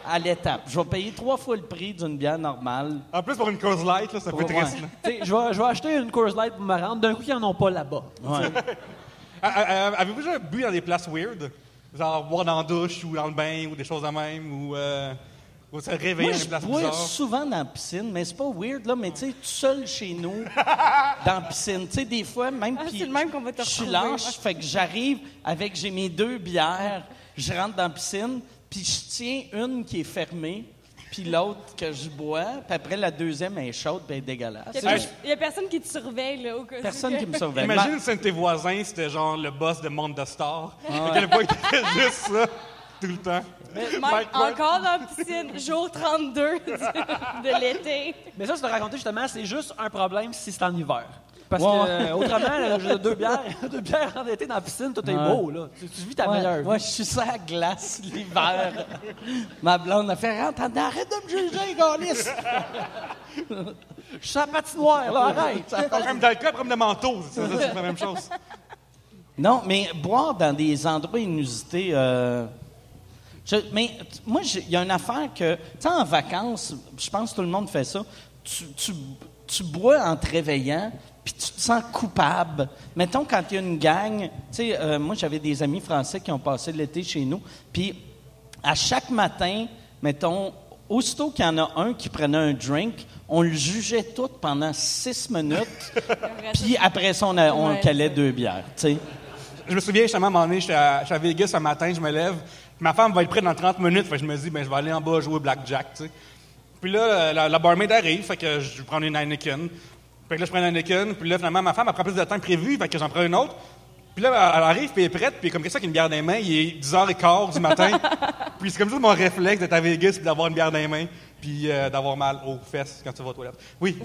à l'étape. Je vais payer 3 fois le prix d'une bière normale. En plus, pour une Coors Light, là, ça peut être triste. Je vais acheter une Coors Light pour me rendre. D'un coup, ils n'en ont pas là-bas. Ouais. Avez-vous déjà bu dans des places weird? Genre boire dans la douche ou dans le bain ou des choses de même ou se réveiller dans des places bizarres? Moi, je bois souvent dans la piscine, mais c'est pas weird, là, mais tu sais, tout seul chez nous, dans la piscine. Tu sais, des fois, même, puis c'est le même qu'on va te je suis retrouver, lâche, fait que j'arrive j'ai mes 2 bières, je rentre dans la piscine, puis je tiens une qui est fermée, puis l'autre que je bois, puis après, la deuxième, elle est chaude, puis elle est dégueulasse. Il y a personne qui te surveille, là, au cas où. Personne qui me surveille. Imagine si un de tes voisins, c'était genre le boss de Monde de Star. À quel point il fait juste ça tout le temps. Mike, encore dans la piscine, jour 32 de l'été. Mais ça, je te racontais justement, c'est juste un problème si c'est en hiver. Parce que, autrement, j'ai 2 bières en été dans la piscine, tout est beau, là. Tu vis ta meilleure vie. Moi, je suis sur la glace l'hiver. Ma blonde a fait « Rentre, arrête de me juger, Gaulis! » Je suis à la patinoire, là, arrête! Comme d'alcool, comme de manteau, c'est la même chose. Non, mais boire dans des endroits inusités... mais moi, il y a une affaire que... Tu sais, en vacances, je pense que tout le monde fait ça, tu bois en te réveillant, puis tu te sens coupable. Mettons, quand il y a une gang... Tu sais, moi, j'avais des amis français qui ont passé l'été chez nous, puis à chaque matin, mettons, aussitôt qu'il y en a un qui prenait un drink, on le jugeait tout pendant 6 minutes, puis après ça, on calait 2 bières, tu sais. Je me souviens, justement, à un moment donné, j'étais à Vegas un matin, je me lève, ma femme va être prête dans 30 minutes, fait que je me dis, je vais aller en bas jouer au blackjack, tu sais. Puis là, la barmaid arrive, fait que je prends une Heineken. Fait que là, je prends une Heineken, puis là, finalement, ma femme, elle prend plus de temps que prévu, fait que j'en prends une autre. Puis là, elle arrive, puis elle est prête, puis comme ça, qu'une bière dans les mains, il est 10h15 du matin. Puis c'est comme ça mon réflexe d'être à Vegas, puis d'avoir une bière dans les mains, puis d'avoir mal aux fesses quand tu vas aux toilettes. Oui.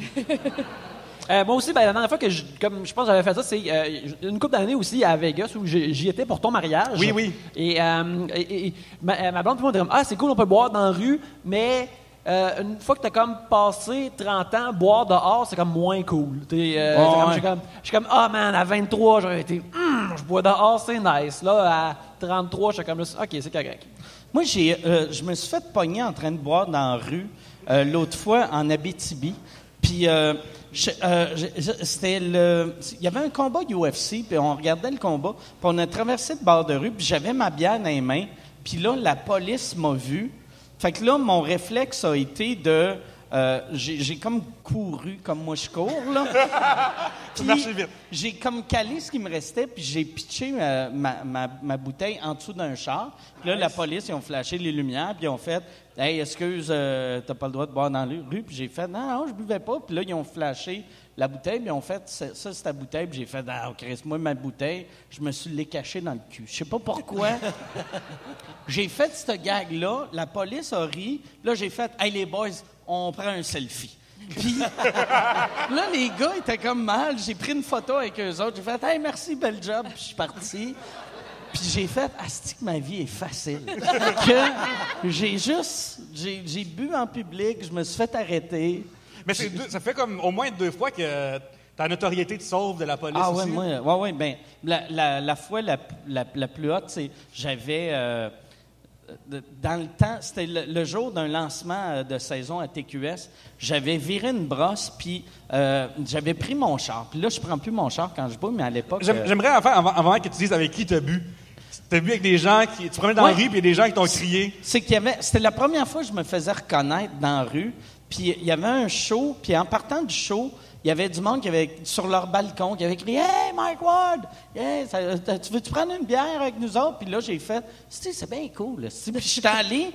Moi aussi, la dernière fois que je pense que j'avais fait ça, c'est une couple d'années aussi à Vegas où j'y étais pour ton mariage. Oui. Et ma blonde, tout le monde dit c'est cool, on peut boire dans la rue, mais une fois que t'as comme passé 30 ans, boire dehors, c'est comme moins cool. Je suis comme, man, à 23, j'aurais été, je bois dehors, c'est nice. Là, à 33, je suis comme, OK, c'est correct. Moi, je me suis fait pogner en train de boire dans la rue l'autre fois en Abitibi. Puis, c'était il y avait un combat UFC, puis on regardait le combat, puis on a traversé le bord de rue, puis j'avais ma bière dans les mains, puis là, la police m'a vu. Fait que là, mon réflexe a été de j'ai comme couru comme moi je cours, là. Tu marchais vite. J'ai comme calé ce qui me restait, puis j'ai pitché ma bouteille en dessous d'un char. Puis là, la police, ils ont flashé les lumières, puis ils ont fait « Hey, excuse, t'as pas le droit de boire dans la rue. » Puis j'ai fait « Non, je buvais pas. » Puis là, ils ont flashé la bouteille, puis ils ont fait « Ça, c'est ta bouteille. » Puis j'ai fait « Ah, Chris, moi, ma bouteille, je me suis caché dans le cul. » Je sais pas pourquoi. J'ai fait ce gag-là, la police a ri, puis là, j'ai fait « Hey, les boys, on prend un selfie. » Puis là, les gars étaient comme mal. J'ai pris une photo avec eux autres. J'ai fait « Hey, merci, bel job. » Puis je suis parti. Puis j'ai fait « Asti que ma vie est facile. » Que j'ai bu en public, je me suis fait arrêter. Mais ça fait comme au moins 2 fois que ta notoriété te sauve de la police aussi. Oui, ben la fois la plus haute, c'est j'avais... dans le temps, c'était le jour d'un lancement de saison à TQS, j'avais viré une brosse, puis j'avais pris mon char. Puis là, je prends plus mon char quand je bois, mais à l'époque... J'aimerais avant que tu dises avec qui tu as bu. Tu as bu avec des gens qui... Tu prenais dans la rue, puis il y a des gens qui t'ont crié. C'était la première fois que je me faisais reconnaître dans la rue, puis il y avait un show, puis en partant du show, il y avait du monde qui avait, sur leur balcon, qui avait crié « Hey, Mike Ward! Hey, tu veux-tu prendre une bière avec nous autres? » Puis là, j'ai fait « C'est bien cool. » Puis je suis allé,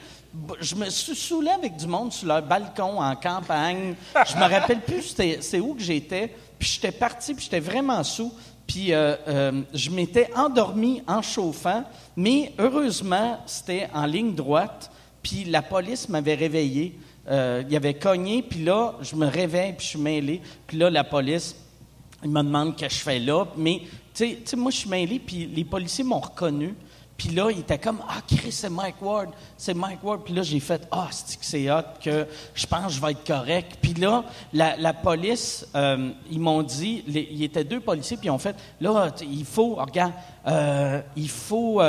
je me suis saoulé avec du monde sur leur balcon, en campagne. Je me rappelle plus c'est où que j'étais. Puis j'étais parti, puis j'étais vraiment saoul. Puis je m'étais endormi en chauffant, mais heureusement, c'était en ligne droite. Puis la police m'avait réveillé. Il avait cogné, puis là, je me réveille, puis je suis mêlé. Puis là, la police, il me demande ce que je fais là. Mais, tu sais, moi, je suis mêlé, puis les policiers m'ont reconnu. Puis là, il était comme « Ah, Chris, c'est Mike Ward. Puis là, j'ai fait « Ah, c'est hot, que je pense que je vais être correct. » Puis là, la police, ils m'ont dit, il y était 2 policiers, puis ils ont fait « Là, il faut, regarde, il faut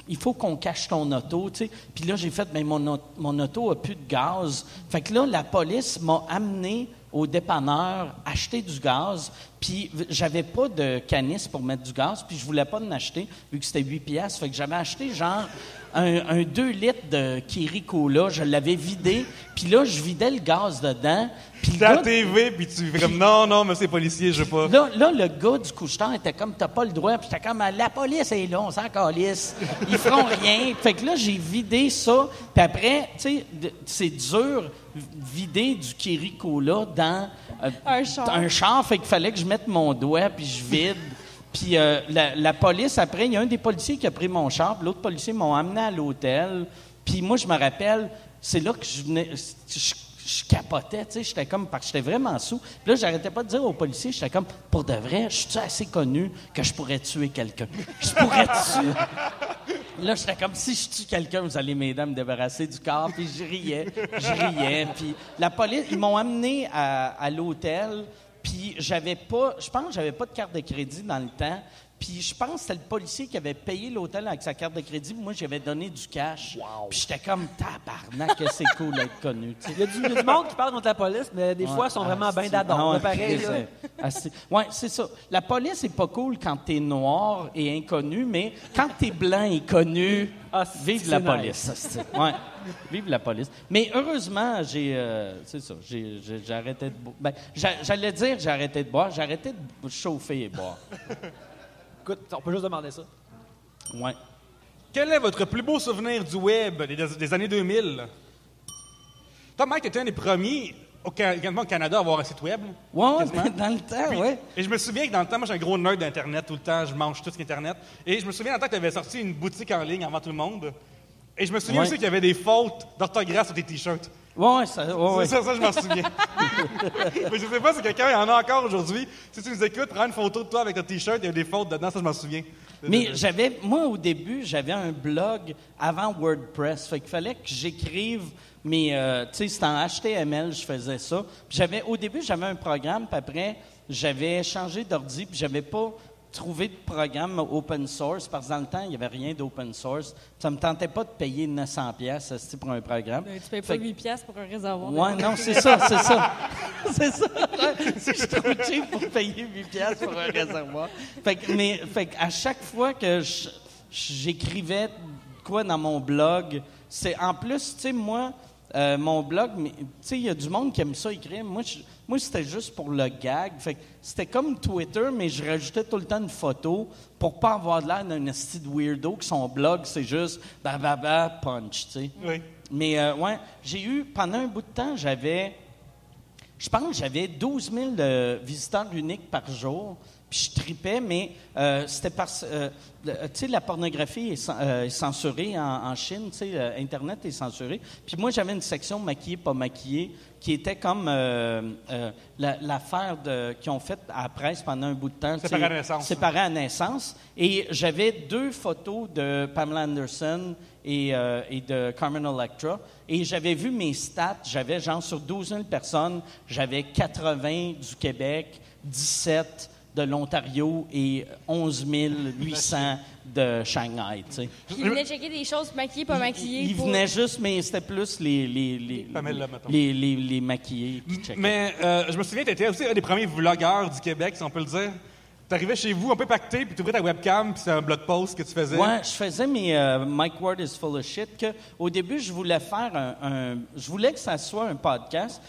il faut qu'on cache ton auto, tu sais. » Puis là, j'ai fait, mais mon auto a plus de gaz. Fait que là, la police m'a amené au dépanneur acheter du gaz, puis j'avais pas de canisse pour mettre du gaz, puis je voulais pas en acheter, vu que c'était 8 piastres. Fait que j'avais acheté genre un 2 litres de Kiri Cola, je l'avais vidé, puis là, je vidais le gaz dedans. Puis t'es à la TV, puis tu fais comme « Non, monsieur policier, je veux pas. » Là, le gars du couche-tard était comme « T'as pas le droit. » Puis j'étais comme « La police est là, on s'en calisse. Ils feront rien. » Fait que là, j'ai vidé ça. Puis après, tu sais, c'est dur vider du Kiri Cola dans un char. Fait qu'il fallait que je mette mon doigt, puis je vide. Puis la police, après, il y a un des policiers qui a pris mon char, puis l'autre policier m'ont amené à l'hôtel. Puis moi, je me rappelle, c'est là que je capotais, tu sais, j'étais comme, parce que j'étais vraiment saoul. Puis là, j'arrêtais pas de dire aux policiers, j'étais comme, pour de vrai, je suis assez connu que je pourrais tuer quelqu'un. Je pourrais tuer. Là, j'étais comme, si je tue quelqu'un, vous allez m'aider à me débarrasser du corps. Puis je riais. Puis la police, ils m'ont amené à l'hôtel. Puis je pense que j'avais pas de carte de crédit dans le temps. Puis je pense que c'était le policier qui avait payé l'hôtel avec sa carte de crédit. Moi, j'avais donné du cash. Wow. Puis j'étais comme, tabarnak, que c'est cool d'être connu. Il y a du monde qui parle contre la police, mais des fois, ils sont vraiment bien d'adon. Pareil. Oui, c'est ça. La police est pas cool quand t'es noir et inconnu, mais quand t'es blanc et connu, vive la police. Ouais. Vive la police. Mais heureusement, j'ai arrêté de boire. Ben, j'allais dire que j'ai arrêté de boire. J'ai arrêté de chauffer et boire. Écoute, on peut juste demander ça. Ouais. Quel est votre plus beau souvenir du web des années 2000? Toi, Mike, tu étais un des premiers au Canada à avoir un site web. Oui, dans le temps, oui. Et je me souviens que dans le temps, moi, j'ai un gros nerd d'Internet tout le temps. Je mange tout ce qui est Internet. Et je me souviens dans le temps que tu avais sorti une boutique en ligne avant tout le monde. Et je me souviens aussi qu'il y avait des fautes d'orthographe sur tes T-shirts. Oui, ça, je m'en souviens. Mais je sais pas si quelqu'un en a encore aujourd'hui. Si tu nous écoutes, prends une photo de toi avec ton T-shirt, il y a des fautes dedans, ça, je m'en souviens. Mais moi, au début, j'avais un blog avant WordPress. Fait qu'il fallait que j'écrive mes... tu sais, c'était en HTML, je faisais ça. Puis au début, j'avais un programme, puis après, j'avais changé d'ordi, puis j'avais pas trouvé de programme open source, parce que dans le temps, il n'y avait rien d'open source. Ça me tentait pas de payer 900$ pour un programme. Tu payes pas 8$ pour un réservoir. Oui, non, c'est ça. C'est ça. Je suis trop cheap pour payer 8$ pour un réservoir. Fait à chaque fois que j'écrivais quoi dans mon blog, c'est en plus, tu sais, moi, mon blog, tu sais, il y a du monde qui aime ça écrire. Moi, c'était juste pour le gag. Fait que c'était comme Twitter, mais je rajoutais tout le temps une photo pour pas avoir l'air d'un esti de weirdo que son blog, c'est juste bababa punch, tu sais. Oui. Mais j'ai eu, pendant un bout de temps, je pense que j'avais 12 000 visiteurs uniques par jour. Puis je tripais, mais c'était parce tu sais, la pornographie est censurée en Chine, tu sais, Internet est censuré. Puis moi, j'avais une section maquillée, pas maquillée, qui était comme l'affaire qu'ils ont faite à la presse pendant un bout de temps. Séparé à naissance. Séparé à naissance. Et j'avais 2 photos de Pamela Anderson et de Carmen Electra. Et j'avais vu mes stats. J'avais, genre, sur 12 000 personnes, j'avais 80 du Québec, 17 de l'Ontario et 11 800 de Shanghai, tu sais. Puis ils venaient checker des choses maquillées, pas maquillées. Ils venaient juste, mais c'était plus les maquillés qui checkaient. Mais je me souviens, tu étais aussi un des premiers vlogueurs du Québec, si on peut le dire. Tu arrivais chez vous un peu pacté, puis tu ouvrais ta webcam, puis c'est un blog post que tu faisais. Ouais, je faisais mes Mike Ward is full of shit. Que, au début, je voulais faire je voulais que ça soit un podcast,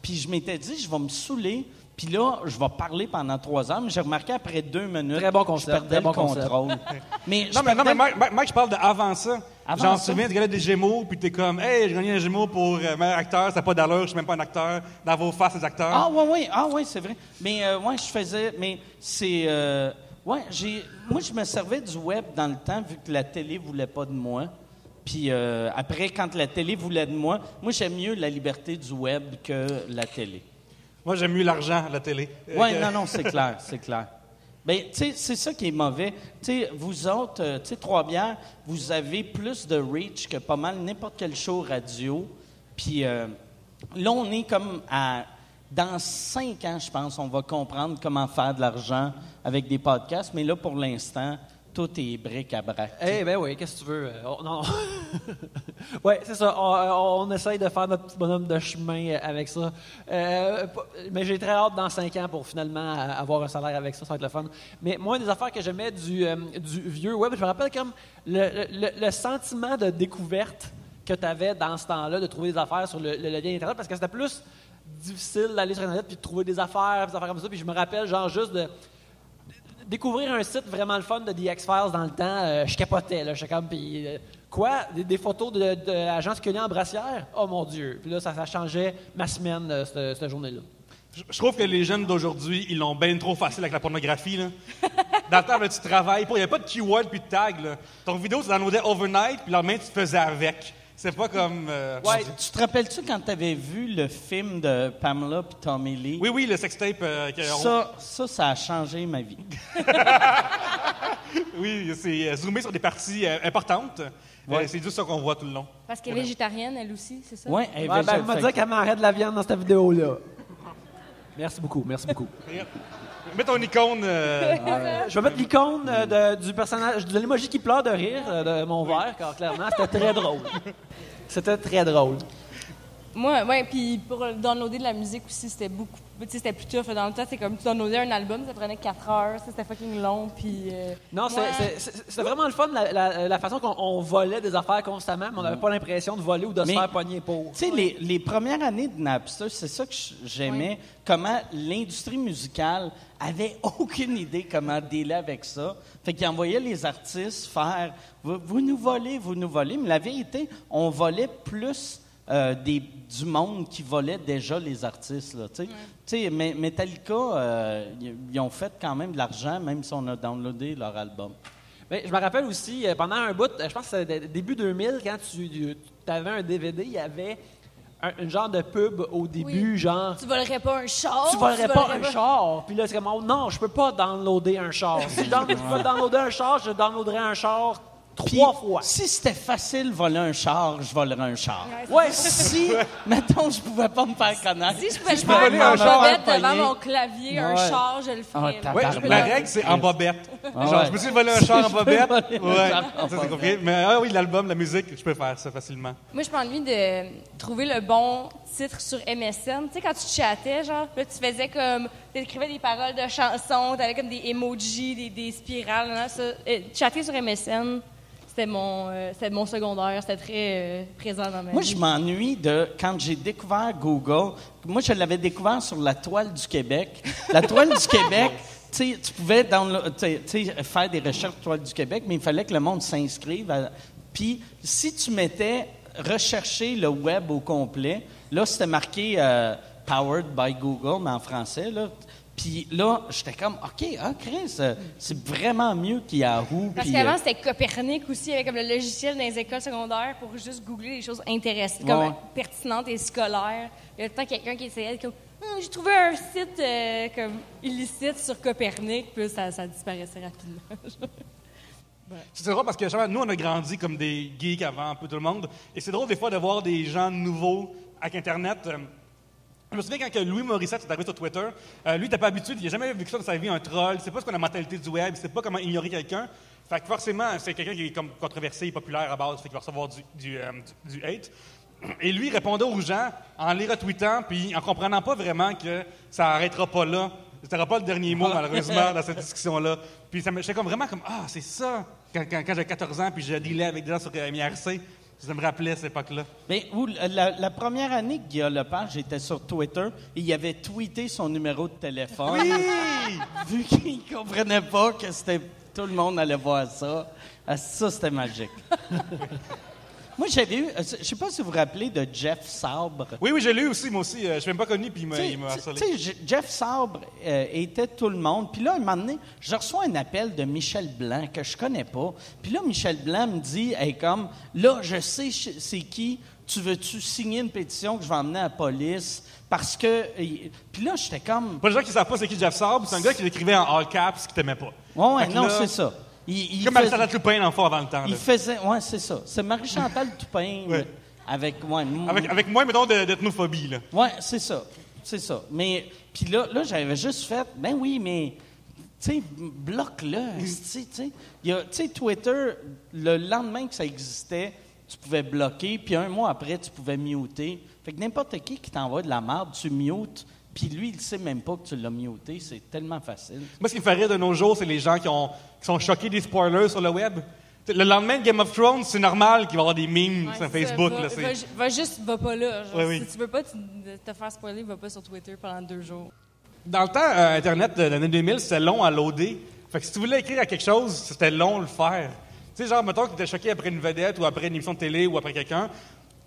puis je m'étais dit, je vais me saouler. Puis là, je vais parler pendant 3 heures, mais j'ai remarqué après 2 minutes, Très bon concept, je perdais très bon le contrôle. mais Non, mais Mike, je parle d'avant ça. Avant J'en ça? souviens, tu gagnes des Gémeaux, puis t'es comme, hey, j'ai gagné un Gémeaux pour meilleur acteur, ça n'a pas d'allure, je suis même pas un acteur. Dans vos faces, les acteurs. Ah oui, c'est vrai. Mais je faisais, mais c'est, moi, je me servais du web dans le temps, vu que la télé voulait pas de moi. Puis après, quand la télé voulait de moi j'aime mieux la liberté du web que la télé. Moi, j'aime mieux l'argent à la télé. Oui, non, c'est clair, c'est clair. Bien, tu sais, c'est ça qui est mauvais. Tu sais, vous autres, tu sais, Trois-Bières, vous avez plus de reach que pas mal n'importe quel show radio. Puis là, on est comme dans 5 ans, je pense, on va comprendre comment faire de l'argent avec des podcasts. Mais là, pour l'instant, tout est bric-à-brac. Eh bien oui, qu'est-ce que tu veux? Non. Oui, c'est ça. On essaye de faire notre petit bonhomme de chemin avec ça. Mais j'ai très hâte dans 5 ans pour finalement avoir un salaire avec ça. Ça va être le fun. Mais moi, une des affaires que j'aimais du vieux web, je me rappelle comme le sentiment de découverte que tu avais dans ce temps-là, de trouver des affaires sur le lien Internet, parce que c'était plus difficile d'aller sur Internet puis de trouver des affaires comme ça. Puis je me rappelle, genre, juste de découvrir un site vraiment le fun de The X-Files dans le temps, je capotais, là, j'étais comme, puis quoi? Des photos de l'agence Cullian en brassière? Oh mon Dieu! Puis là, ça changeait ma semaine, cette journée-là. Je trouve que les jeunes d'aujourd'hui, ils l'ont bien trop facile avec la pornographie, là. Dans le temps, là, tu travailles, il n'y a pas de keyword puis de tag, là. Ton vidéo, tu downloadais overnight, puis le lendemain, tu te faisais avec. C'est pas comme... Ouais, tu te rappelles-tu quand tu avais vu le film de Pamela puis Tommy Lee? Oui, le sextape. Ça a changé ma vie. Oui, c'est zoomé sur des parties importantes. Ouais. C'est juste ça qu'on voit tout le long. Parce qu'elle est végétarienne, elle aussi, c'est ça? Oui, Elle m'a dit qu'elle m'arrête de la viande dans cette vidéo-là. Merci beaucoup. Mets ton icône. Je vais mettre l'icône du personnage, de l'emoji qui pleure de rire de mon verre, car clairement, c'était très drôle. C'était très drôle. Moi, ouais, puis pour downloader de la musique aussi, c'était beaucoup. Tu sais, c'était plus tough. Dans le temps, c'est comme tu downloadais un album, ça prenait 4 heures, c'était fucking long, puis... Non, c'était vraiment le fun, la façon qu'on volait des affaires constamment, mais on n'avait pas l'impression de voler ou de se faire pogner pour. Tu sais, les premières années de Napster, c'est ça que j'aimais, comment l'industrie musicale avait aucune idée comment dealer avec ça. Fait qu'ils envoyaient les artistes faire « Vous nous volez. » Mais la vérité, on volait plus... du monde qui volait déjà les artistes. Là, tu sais, Metallica, ils ont fait quand même de l'argent, même si on a downloadé leur album. Mais je me rappelle aussi, pendant un bout, je pense que c'était début 2000, quand tu avais un DVD, il y avait un genre de pub au début, genre... Tu volerais pas un char? Tu volerais pas un char. Puis là, c'est comme, oh, non, je peux pas downloader un char. Si je peux downloader un char, je downloaderais un char 3 fois. Si c'était facile voler un char, je volerais un char. Ouais, si, mettons, je pouvais pas me faire connaître. Si je pouvais peux faire voler un en char bobette pogné. devant mon clavier, un Ouais. char, je le ferais. Ah, Ouais, tabarnak. la règle, c'est en bobette. Genre, ouais. je me suis volé un char en bobette. voler un Ouais, char en ça, c'est compliqué. Mais oui, l'album, la musique, je peux faire ça facilement. Moi, je m'ennuie de trouver le bon titre sur MSN. Tu sais, quand tu chattais, genre, là, tu faisais comme... Tu écrivais des paroles de chansons, t'avais comme des emojis, des spirales. Là, ça. Chatter sur MSN, c'était mon secondaire. C'était très présent dans ma vie. Moi, je m'ennuie de quand j'ai découvert Google. Moi, je l'avais découvert sur la Toile du Québec. La Toile du Québec, tu sais, tu pouvais faire des recherches Toile du Québec, mais il fallait que le monde s'inscrive. Puis, si tu mettais rechercher le web au complet, là, c'était marqué Powered by Google, mais en français, là. Puis là, j'étais comme, OK, Chris, c'est vraiment mieux qu'Yahoo. Parce qu'avant, c'était Copernic aussi, avec comme le logiciel dans les écoles secondaires pour juste googler les choses intéressantes, comme pertinentes et scolaires. Il y a tout le temps quelqu'un qui essayait comme, j'ai trouvé un site comme illicite sur Copernic, puis ça disparaissait rapidement. C'est drôle parce que nous, on a grandi comme des geeks avant, un peu tout le monde. Et c'est drôle des fois de voir des gens nouveaux avec Internet. Je me souviens quand Louis Morissette est arrivé sur Twitter, lui, il n'était pas habitué, il n'a jamais vu ça dans sa vie, un troll, il ne sait pas ce qu'on a la mentalité du web, il ne sait pas comment ignorer quelqu'un. Fait que forcément, c'est quelqu'un qui est comme controversé, populaire à base, fait qu'il va recevoir du hate. Et lui, il répondait aux gens en les retweetant, puis en comprenant pas vraiment que ça n'arrêtera pas là. Ce n'était pas le dernier mot, malheureusement, dans cette discussion-là. Puis j'étais comme vraiment comme, c'est ça, quand j'avais 14 ans, puis je dealais avec des gens sur MIRC. Ça me rappelait cette époque-là. Mais la première année que Guillaume Lepage était sur Twitter, il avait tweeté son numéro de téléphone. Oui! Vu qu'il ne comprenait pas que tout le monde allait voir ça. Ça, c'était magique. Moi, j'avais eu... Je ne sais pas si vous vous rappelez de Jeff Sabre. Oui, j'ai lu aussi, moi aussi. Je ne suis même pas connu, puis il m'a harcelé. Tu sais, Jeff Sabre était tout le monde. Puis là, un moment donné, je reçois un appel de Michel Blanc que je connais pas. Puis là, Michel Blanc me dit, comme, là, je sais c'est qui. Veux-tu signer une pétition que je vais emmener à la police? Parce que... Puis là, j'étais comme... Pour les gens qui ne savent pas c'est qui Jeff Sabre, c'est un gars qui l'écrivait en all caps, qui t'aimait pas. Ouais, non, c'est ça. Comme Marie-Chantal Toupin, dans le fond, avant le temps. Il faisait... Oui, c'est ça. C'est Marie-Chantal Toupin avec... Avec moins, mettons, d'ethnophobie, là. Oui, c'est ça. C'est ça. Mais... Puis là, j'avais juste fait... Ben oui, mais... Tu sais, bloque-le. Tu sais, Twitter, le lendemain que ça existait, tu pouvais bloquer, puis un mois après, tu pouvais muter. Fait que n'importe qui t'envoie de la merde, tu mutes, puis lui, il ne sait même pas que tu l'as muté. C'est tellement facile. Moi, ce qui me fait rire de nos jours, c'est les gens qui sont choqués des spoilers sur le web. Le lendemain de Game of Thrones, c'est normal qu'il va y avoir des memes sur Facebook. Va pas là. Genre, oui. Si tu veux pas te faire spoiler, va pas sur Twitter pendant 2 jours. Dans le temps, Internet de l'année 2000, c'était long à loader. Fait que si tu voulais écrire à quelque chose, c'était long de le faire. Tu sais, genre, mettons que tu étais choqué après une vedette ou après une émission de télé ou après quelqu'un,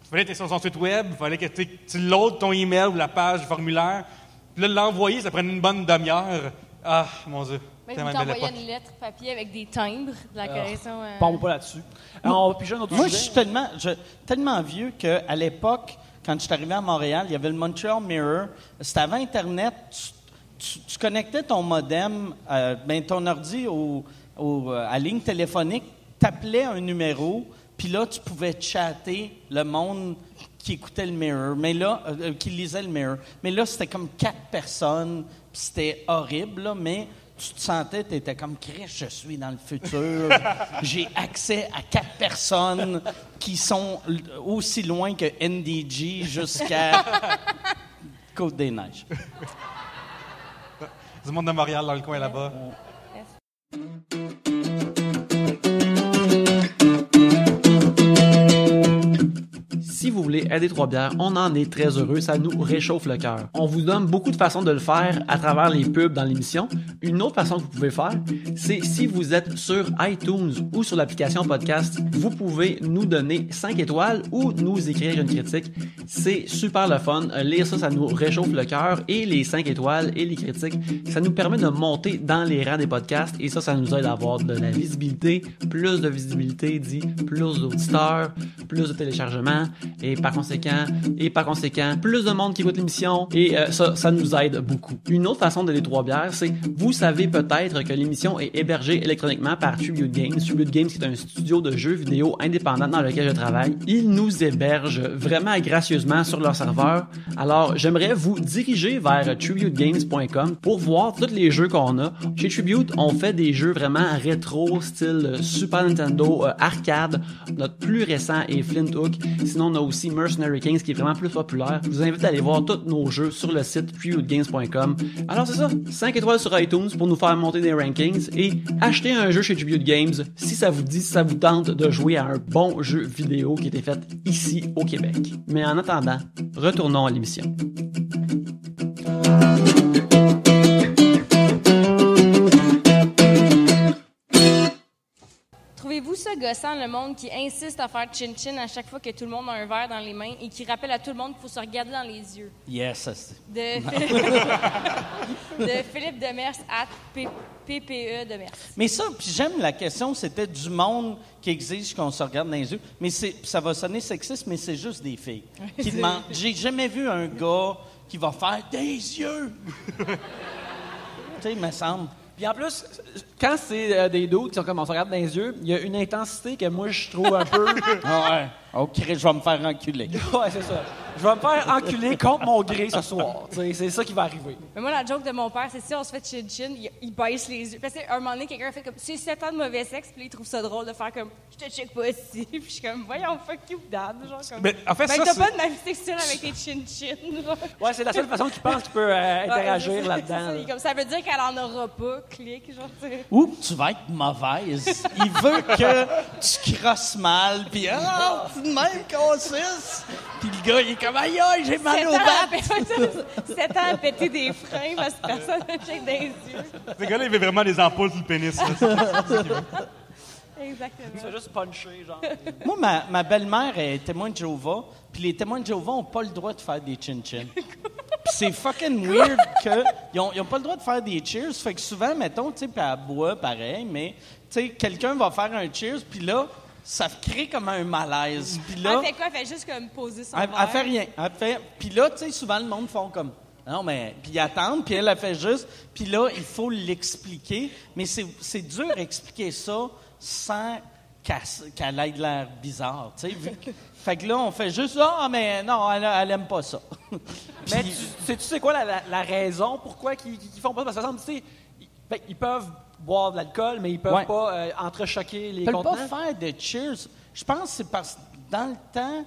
il fallait que tu sur son site web, il fallait que tu loads ton email ou la page, le formulaire. Puis là, l'envoyer, ça prenait une bonne demi-heure. Ah, mon Dieu. Même si tu envoyais une lettre papier avec des timbres, de la correction... Parle pas là-dessus. On va piger un autre sujet. Moi, je suis tellement vieux qu'à l'époque, quand je suis arrivé à Montréal, il y avait le Montreal Mirror. C'était avant Internet. Tu connectais ton modem, ton ordi à ligne téléphonique, t'appelais un numéro, puis là, tu pouvais chatter le monde qui écoutait le Mirror, mais là, qui lisait le Mirror. Mais là, c'était comme 4 personnes, puis c'était horrible, là, mais tu te sentais, tu étais comme, Chris, je suis dans le futur. J'ai accès à 4 personnes qui sont aussi loin que NDG jusqu'à Côte-des-Neiges. Du monde de Montréal dans le coin là-bas. Si vous voulez aider Trois-Bières, on en est très heureux, ça nous réchauffe le cœur. On vous donne beaucoup de façons de le faire à travers les pubs dans l'émission. Une autre façon que vous pouvez faire, c'est si vous êtes sur iTunes ou sur l'application podcast, vous pouvez nous donner 5 étoiles ou nous écrire une critique. C'est super le fun. Lire ça, ça nous réchauffe le cœur, et les 5 étoiles et les critiques, ça nous permet de monter dans les rangs des podcasts, et ça nous aide à avoir de la visibilité. Plus de visibilité dit plus d'auditeurs, plus de téléchargements, et par conséquent, plus de monde qui écoute l'émission, et ça nous aide beaucoup. Une autre façon de les Trois-Bières, c'est, vous savez peut-être que l'émission est hébergée électroniquement par Tribute Games. Tribute Games, qui est un studio de jeux vidéo indépendant dans lequel je travaille. Ils nous hébergent vraiment gracieusement sur leur serveur. Alors, j'aimerais vous diriger vers tributegames.com pour voir tous les jeux qu'on a. Chez Tribute, on fait des jeux vraiment rétro, style Super Nintendo, arcade. Notre plus récent est Flint Hook. Sinon, on a aussi Mercenary Kings qui est vraiment plus populaire. Je vous invite à aller voir tous nos jeux sur le site freewoodgames.com. Alors c'est ça, 5 étoiles sur iTunes pour nous faire monter des rankings et acheter un jeu chez Tribute Games si ça vous dit, si ça vous tente de jouer à un bon jeu vidéo qui a été fait ici au Québec. Mais en attendant, retournons à l'émission. Trouvez-vous ça gossant, le monde qui insiste à faire chin-chin à chaque fois que tout le monde a un verre dans les mains et qui rappelle à tout le monde qu'il faut se regarder dans les yeux? Yes, ça c'est... De Philippe Demers, @PPE Demers. Mais ça, puis j'aime la question, c'était du monde qui exige qu'on se regarde dans les yeux. Mais ça va sonner sexiste, mais c'est juste des filles qui demandent. J'ai jamais vu un gars qui va faire des yeux. Tu sais, il me semble. Puis en plus, quand c'est des dos qui sont comme on se regarde dans les yeux, il y a une intensité que moi je trouve un peu... Ah ouais. OK, je vais me faire enculer. Ouais, c'est ça. Je vais me faire enculer contre mon gré ce soir. T'sais, c'est ça qui va arriver. Mais moi, la joke de mon père, c'est si on se fait chin-chin, il baisse les yeux. Parce qu'à un moment donné, quelqu'un fait comme, c'est 7 ans de mauvais sexe, puis il trouve ça drôle de faire comme, je te check pas ici. Puis je suis comme, voyons, fuck you, dad. Genre comme, Mais en fait, ça, t'as c'est... pas de ma vie sexuelle avec tes chin-chin. Genre. Ouais, c'est la seule façon qu'il pense qu'il peut interagir Ouais, là-dedans. ça, là. comme, ça veut dire qu'elle en aura pas, clic, genre, tu sais. Ou tu vas être mauvaise. Il veut que tu crosses mal, puis c'est de même qu'on suce. Puis le gars, il est comme, aïe, aïe, j'ai mal au bat. 7 ans à péter des freins parce que personne ne check dans les yeux. Ce gars-là, il veut vraiment des ampoules sur le pénis. Là. Exactement. Il fait juste puncher, genre. Moi, ma belle-mère est témoin de Jéhovah, puis les témoins de Jéhovah n'ont pas le droit de faire des chin-chin. Puis c'est fucking weird qu'ils n'ont pas le droit de faire des cheers. Fait que souvent, mettons, tu sais, puis elle boit pareil, mais, tu sais, quelqu'un va faire un cheers, puis là, ça crée comme un malaise. Puis là, Elle fait quoi? Elle fait juste comme poser son elle verre. fait rien. Puis là, tu sais, souvent, le monde font comme... Non, mais... Puis ils attendent, puis elle fait juste... Puis là, il faut l'expliquer. Mais c'est dur d'expliquer ça sans qu'elle ait de l'air bizarre, tu sais. Fait que là, on fait juste... Ah, mais non, elle aime pas ça. Mais tu sais quoi la raison pourquoi qu'ils font pas? Parce que, par exemple, tu sais, ils peuvent boire de l'alcool, mais ils peuvent pas entrechoquer les Ils peuvent contenants. pas faire de cheers. Je pense que c'est parce que dans le temps...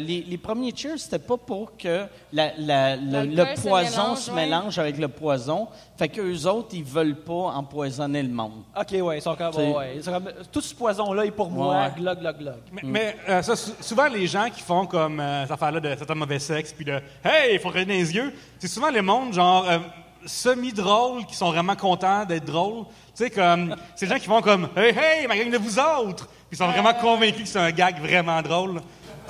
les premiers cheers, c'était pas pour que le poison se mélange avec le poison. Fait qu'eux autres, ils veulent pas empoisonner le monde. OK, ouais, ils sont comme... Ils sont comme tout ce poison-là est pour moi, glog, glog, glog. Mais ça, souvent, les gens qui font comme cette affaire-là de cet homme mauvais sexe, puis de « Hey, il faut regarder dans les yeux », c'est souvent les mondes, genre, semi-drôles, qui sont vraiment contents d'être drôles. Tu sais, comme, c'est les gens qui font comme « Hey, hey, ma gang de vous autres », puis ils sont vraiment convaincus que c'est un gag vraiment drôle.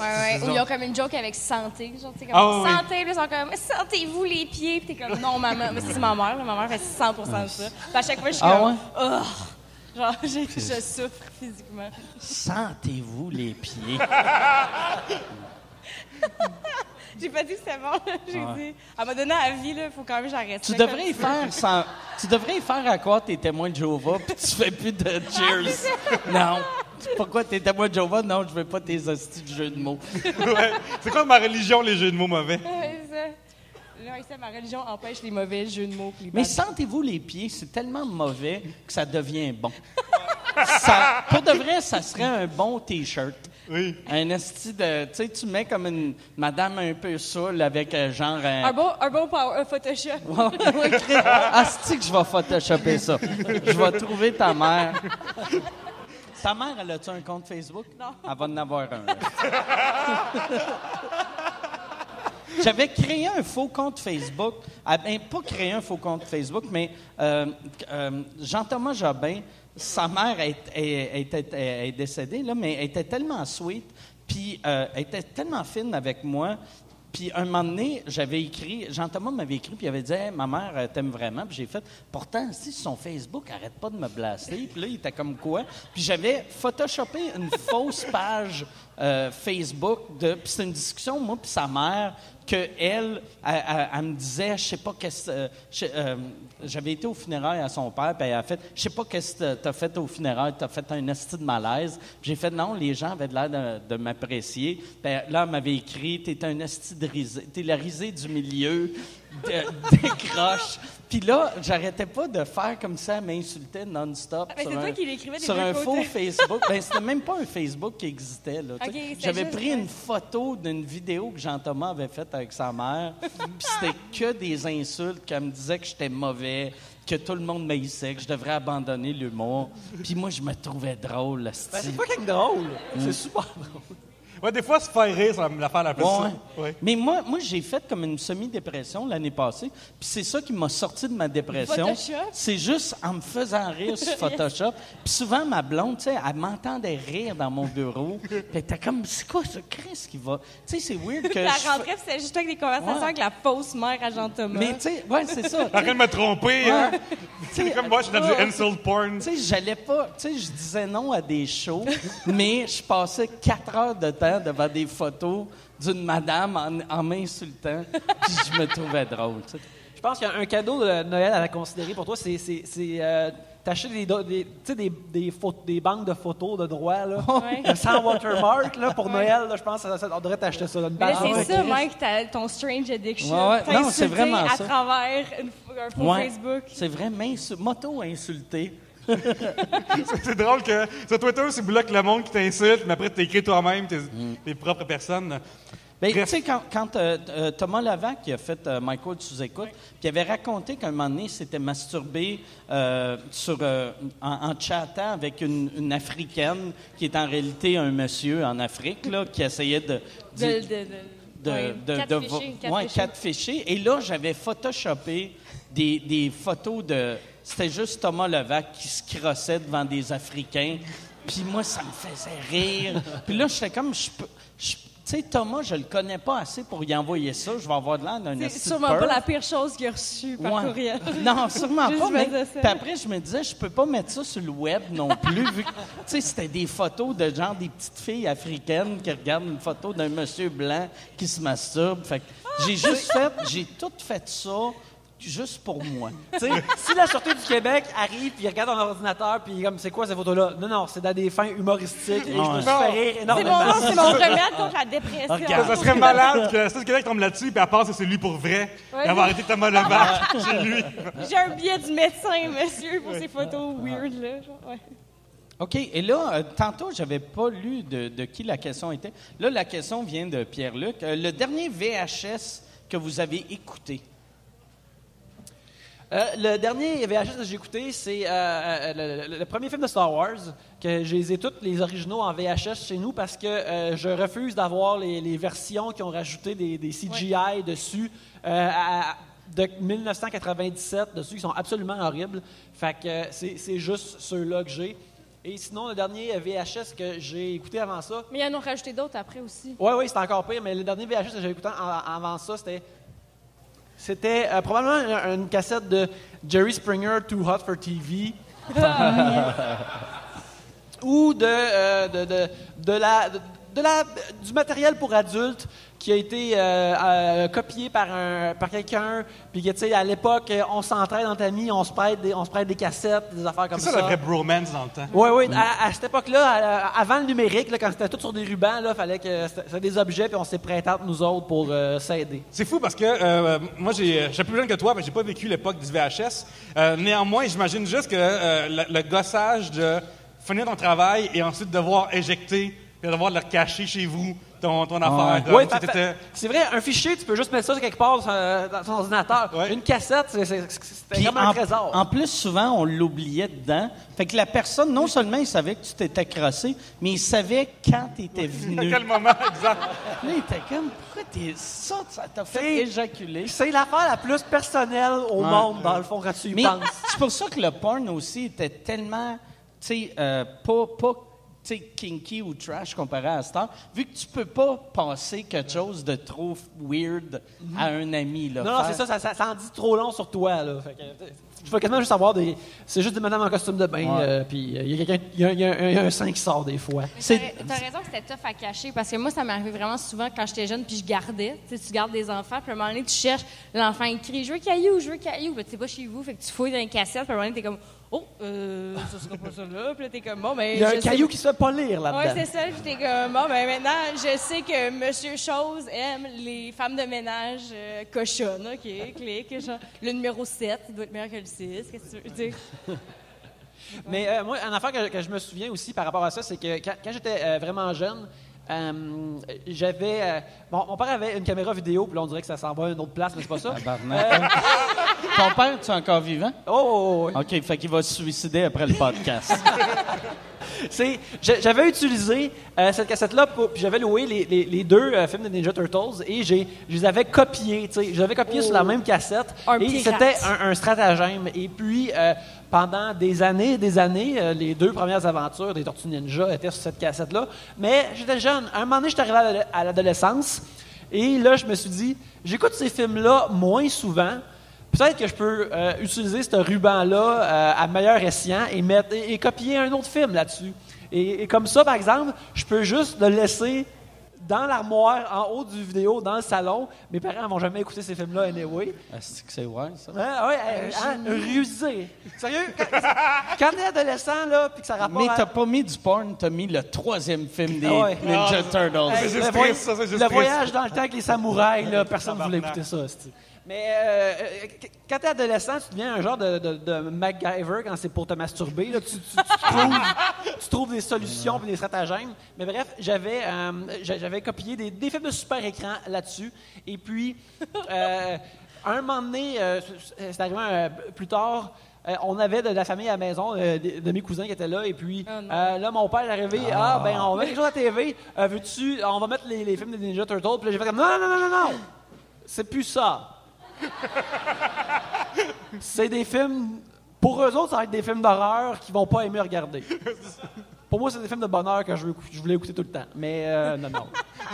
Ouais. Ou ils ont comme une joke avec santé. Genre, tu sais, comme santé, puis ils sont comme, sentez-vous les pieds, puis t'es comme, non, maman. Mais c'est ma mère, là. Ma mère fait 100% de ça. Puis à chaque fois, je suis comme, genre, je souffre physiquement. Sentez-vous les pieds. J'ai pas dit que c'était bon. J'ai dit, elle m'a donné la vie, là, il faut quand même que j'arrête. Tu devrais y faire à quoi tes témoins de Jéhovah, puis tu fais plus de cheers. Non. Pourquoi t'es témoin de Jéhovah? Non, je veux pas tes hosties de jeux de mots. Ouais. C'est quoi ma religion, les jeux de mots mauvais? Ouais, ça. Là, ma religion empêche les mauvais jeux de mots. Mais sentez-vous les pieds, c'est tellement mauvais que ça devient bon. Pour de vrai, ça serait un bon T-shirt. Oui. Un esti de... Tu sais, tu mets comme une madame un peu saoule avec genre un... Un bon power, Photoshop. Asti que je vais photoshopper ça. Je vais trouver ta mère. Ta mère, elle a-tu un compte Facebook? Non. Elle va en avoir un. J'avais créé un faux compte Facebook. Pas créé un faux compte Facebook, mais Jean-Thomas Jobin, sa mère est décédée, là, mais elle était tellement sweet, puis elle était tellement fine avec moi. Puis un moment donné, j'avais écrit, Jean-Thomas m'avait écrit, puis il avait dit hey, « Ma mère t'aime vraiment », puis j'ai fait « Pourtant, si son Facebook arrête pas de me blaster », puis là, il était comme quoi? Puis j'avais photoshopé une fausse page Facebook, puis c'était une discussion, moi puis sa mère, qu'elle me disait, je sais pas qu'est-ce j'avais été au funérailles à son père, puis elle a fait, je sais pas qu'est-ce que t'as fait au funérailles, t'as fait un esti de malaise. Puis j'ai fait, non, les gens avaient l'air de m'apprécier. Puis là, elle m'avait écrit, t'es un esti de risée, t'es la risée du milieu, décroche. Puis là, j'arrêtais pas de faire comme ça, elle m'insultait non-stop. C'est toi qui l'écrivais des sur deux un côtés. faux Facebook. Ben, c'était même pas un Facebook qui existait. Là, tu sais. OK, c'était J'avais juste, pris ouais. une photo d'une vidéo que Jean-Thomas avait faite avec sa mère. Puis c'était que des insultes, qu'elle me disait que j'étais mauvais, que tout le monde m'haïssait, que je devrais abandonner l'humour. Puis moi, je me trouvais drôle. Ben, c'est pas quelque drôle. C'est super drôle. Ouais, des fois, se faire rire, c'est l'affaire la plus Ouais. Ouais. Mais moi, j'ai fait comme une semi-dépression l'année passée. Puis c'est ça qui m'a sorti de ma dépression. Photoshop? C'est juste en me faisant rire sur Photoshop. Puis souvent, ma blonde, tu sais, elle m'entendait rire dans mon bureau. Puis elle était comme, c'est quoi ce Chris qui va... Tu sais, c'est weird que La je... rentrée, puis c'était juste avec des conversations Ouais. avec la fausse mère à Jean-Thomas. Mais tu sais, ouais, c'est ça. En train de me tromper, hein? T'sais, Comme moi, je suis dans du insult porn. Tu sais, j'allais pas... Tu sais, je disais non à des shows, mais je passais 4 heures de temps devant des photos d'une madame en m'insultant, puis je me trouvais drôle, tu sais. Je pense qu'il y a un cadeau de Noël à considérer pour toi, c'est t'acheter des banques de photos de droit, là, Ouais. sans watermark, là, pour Noël, là, je pense qu'on devrait t'acheter ça, là, une Mais là, banque. c'est ça, Mike, ton strange addiction. Ouais. T'as Non, c'est insulté vraiment à ça. travers un faux Ouais. Facebook. C'est vrai, m'auto-insulter. C'est drôle que sur Twitter, c'est bloque le monde qui t'insulte, mais après, tu écris toi-même tes propres personnes. Ben, tu Bref. sais, quand Thomas Levac qui a fait Michael sous écoute, puis il avait raconté qu'un moment donné, il s'était masturbé en chattant avec une Africaine qui est en réalité un monsieur en Afrique, là, qui essayait catfisher. Et là, j'avais photoshopé des photos de... C'était juste Thomas Levac qui se crossait devant des Africains. Puis moi, ça me faisait rire. Puis là, j'étais comme... Tu sais, Thomas, je le connais pas assez pour y envoyer ça. Je vais avoir de l'air d'un C'est esti de sûrement pas perv. la pire chose qu'il a reçue par Ouais. courriel. Non, sûrement Juste pas. Mais faisais ça. puis après, je me disais, je peux pas mettre ça sur le web non plus. Vu que, tu sais, c'était des photos de genre des petites filles africaines qui regardent une photo d'un monsieur blanc qui se masturbe. Fait que j'ai tout fait ça juste pour moi. Tu sais, si la Sûreté du Québec arrive puis regarde ton ordinateur puis comme c'est quoi ces photos-là? Non, c'est dans des fins humoristiques et je me suis fait rire C'est énormément. c'est mon remède contre la dépression. Regarde. Ça serait malade que la Sûreté du Québec tombe là-dessus, puis à part, c'est lui pour vrai. Ouais. Il va arrêter Thomas Levac chez lui. J'ai un billet du médecin, monsieur, pour ces photos weird, là. Genre, ouais. OK. Et là, tantôt, j'avais pas lu de qui la question était. Là, la question vient de Pierre-Luc. Le dernier VHS que vous avez écouté. Le dernier VHS que j'ai écouté, c'est le premier film de Star Wars, que j'ai tous les originaux en VHS chez nous parce que je refuse d'avoir les versions qui ont rajouté des CGI dessus de 1997 dessus, qui sont absolument horribles. Fait que c'est juste ceux-là que j'ai. Et sinon, le dernier VHS que j'ai écouté avant ça... Mais ils en ont rajouté d'autres après aussi. Oui, c'était encore pire, mais le dernier VHS que j'ai écouté avant ça, c'était probablement une cassette de Jerry Springer, Too Hot for TV. Ou du matériel pour adultes qui a été copié par quelqu'un. Puis que, tu sais, à l'époque, on s'entraide entre amis, on se prête des cassettes, des affaires comme C'est ça. ça la vraie bromance dans le temps. Oui. À cette époque-là, avant le numérique, là, quand c'était tout sur des rubans, il fallait que c'était des objets, puis on s'est prêté entre nous autres pour s'aider. C'est fou parce que moi, j'étais plus jeune que toi, mais j'ai pas vécu l'époque du VHS. Néanmoins, j'imagine juste que le gossage de finir ton travail et ensuite devoir éjecter, puis devoir le cacher chez vous, ton affaire. Oui, c'est vrai, un fichier, tu peux juste mettre ça quelque part dans ton ordinateur. Ouais. Une cassette, c'était Puis comme un trésor. En plus, souvent, on l'oubliait dedans. Fait que la personne, non seulement il savait que tu t'étais crossé, mais il savait quand tu étais À venu. quel moment, exact. Là, il était comme, pourquoi ça t'a fait C'est- éjaculer. C'est l'affaire la plus personnelle au monde, dans le fond, quand tu y Mais penses. c'est pour ça que le porn aussi était tellement, tu sais, pas tu sais, kinky ou trash comparé à Star, vu que tu peux pas passer quelque chose de trop weird à un ami. Là, Non, c'est ça en dit trop long sur toi, là. Fait que, tu peux quasiment juste avoir c'est juste des madames en costume de bain, puis il y a quelqu'un, il y a un sein qui sort des fois. T'as raison que c'était tough à cacher, parce que moi, ça m'arrivait vraiment souvent quand j'étais jeune, puis je gardais. Tu sais, tu gardes des enfants, puis à un moment donné, tu cherches, l'enfant il crie « Je veux caillou, je veux caillou ». Ben, tu sais pas chez vous, fait que tu fouilles dans les cassettes, puis à un moment donné, t'es comme oh, ça sera pas ça là. Puis là, t'es comme, bon, ben. Il y a un je sais caillou qui se fait pas lire là-dedans. Ouais, c'est ça. J'étais comme, bon, ben maintenant, je sais que Monsieur Chose aime les femmes de ménage cochonnes. OK, clique. Genre, le numéro 7, il doit être meilleur que le 6. Qu'est-ce que tu veux dire? Mais moi, une affaire que je me souviens aussi par rapport à ça, c'est que quand j'étais vraiment jeune, j'avais... mon père avait une caméra vidéo, puis là, on dirait que ça s'en va à une autre place, mais c'est pas ça. Ton père, tu es encore vivant? Oh! OK, fait qu'il va se suicider après le podcast. J'avais utilisé cette cassette-là, puis j'avais loué les deux films de Ninja Turtles, et je les avais copiés, tu sais. Je les avais copiés sur la même cassette, Un et pirate. c'était un stratagème. Et puis, pendant des années, les deux premières aventures des Tortues Ninja étaient sur cette cassette-là. Mais j'étais jeune. À un moment donné, j'étais arrivé à l'adolescence, et là, je me suis dit, j'écoute ces films-là moins souvent. Peut-être que je peux utiliser ce ruban-là à meilleur escient et copier un autre film là-dessus. Et comme ça, par exemple, je peux juste le laisser dans l'armoire, en haut du vidéo, dans le salon. Mes parents ne vont jamais écouter ces films-là anyway. Est-ce que c'est ouais, ça? Rusé. Sérieux? Quand t'es adolescent, là, puis que ça rapporte Mais t'as pas mis du porn, t'as mis le 3e film des Ouais. Ninja Turtles. C'est juste triste, ça, c'est juste le triste. voyage dans le temps avec les samouraïs, là, personne ne voulait écouter ça. c'ti. Mais quand t'es adolescent, tu deviens un genre de MacGyver quand c'est pour te masturber. Là. Tu trouves des solutions et des stratagèmes. Mais bref, j'avais copié des films de super écran là-dessus. Et puis, à un moment donné, c'est arrivé plus tard, on avait de la famille à la maison, de mes cousins qui étaient là, et puis là, mon père est arrivé, on va mettre quelque chose à la TV, veux-tu, on va mettre les films des Ninja Turtles, puis là, j'ai fait comme, non, c'est plus ça. C'est des films, pour eux autres, ça va être des films d'horreur qu'ils vont pas aimer regarder. Pour moi, c'est des films de bonheur que je voulais écouter tout le temps, mais non.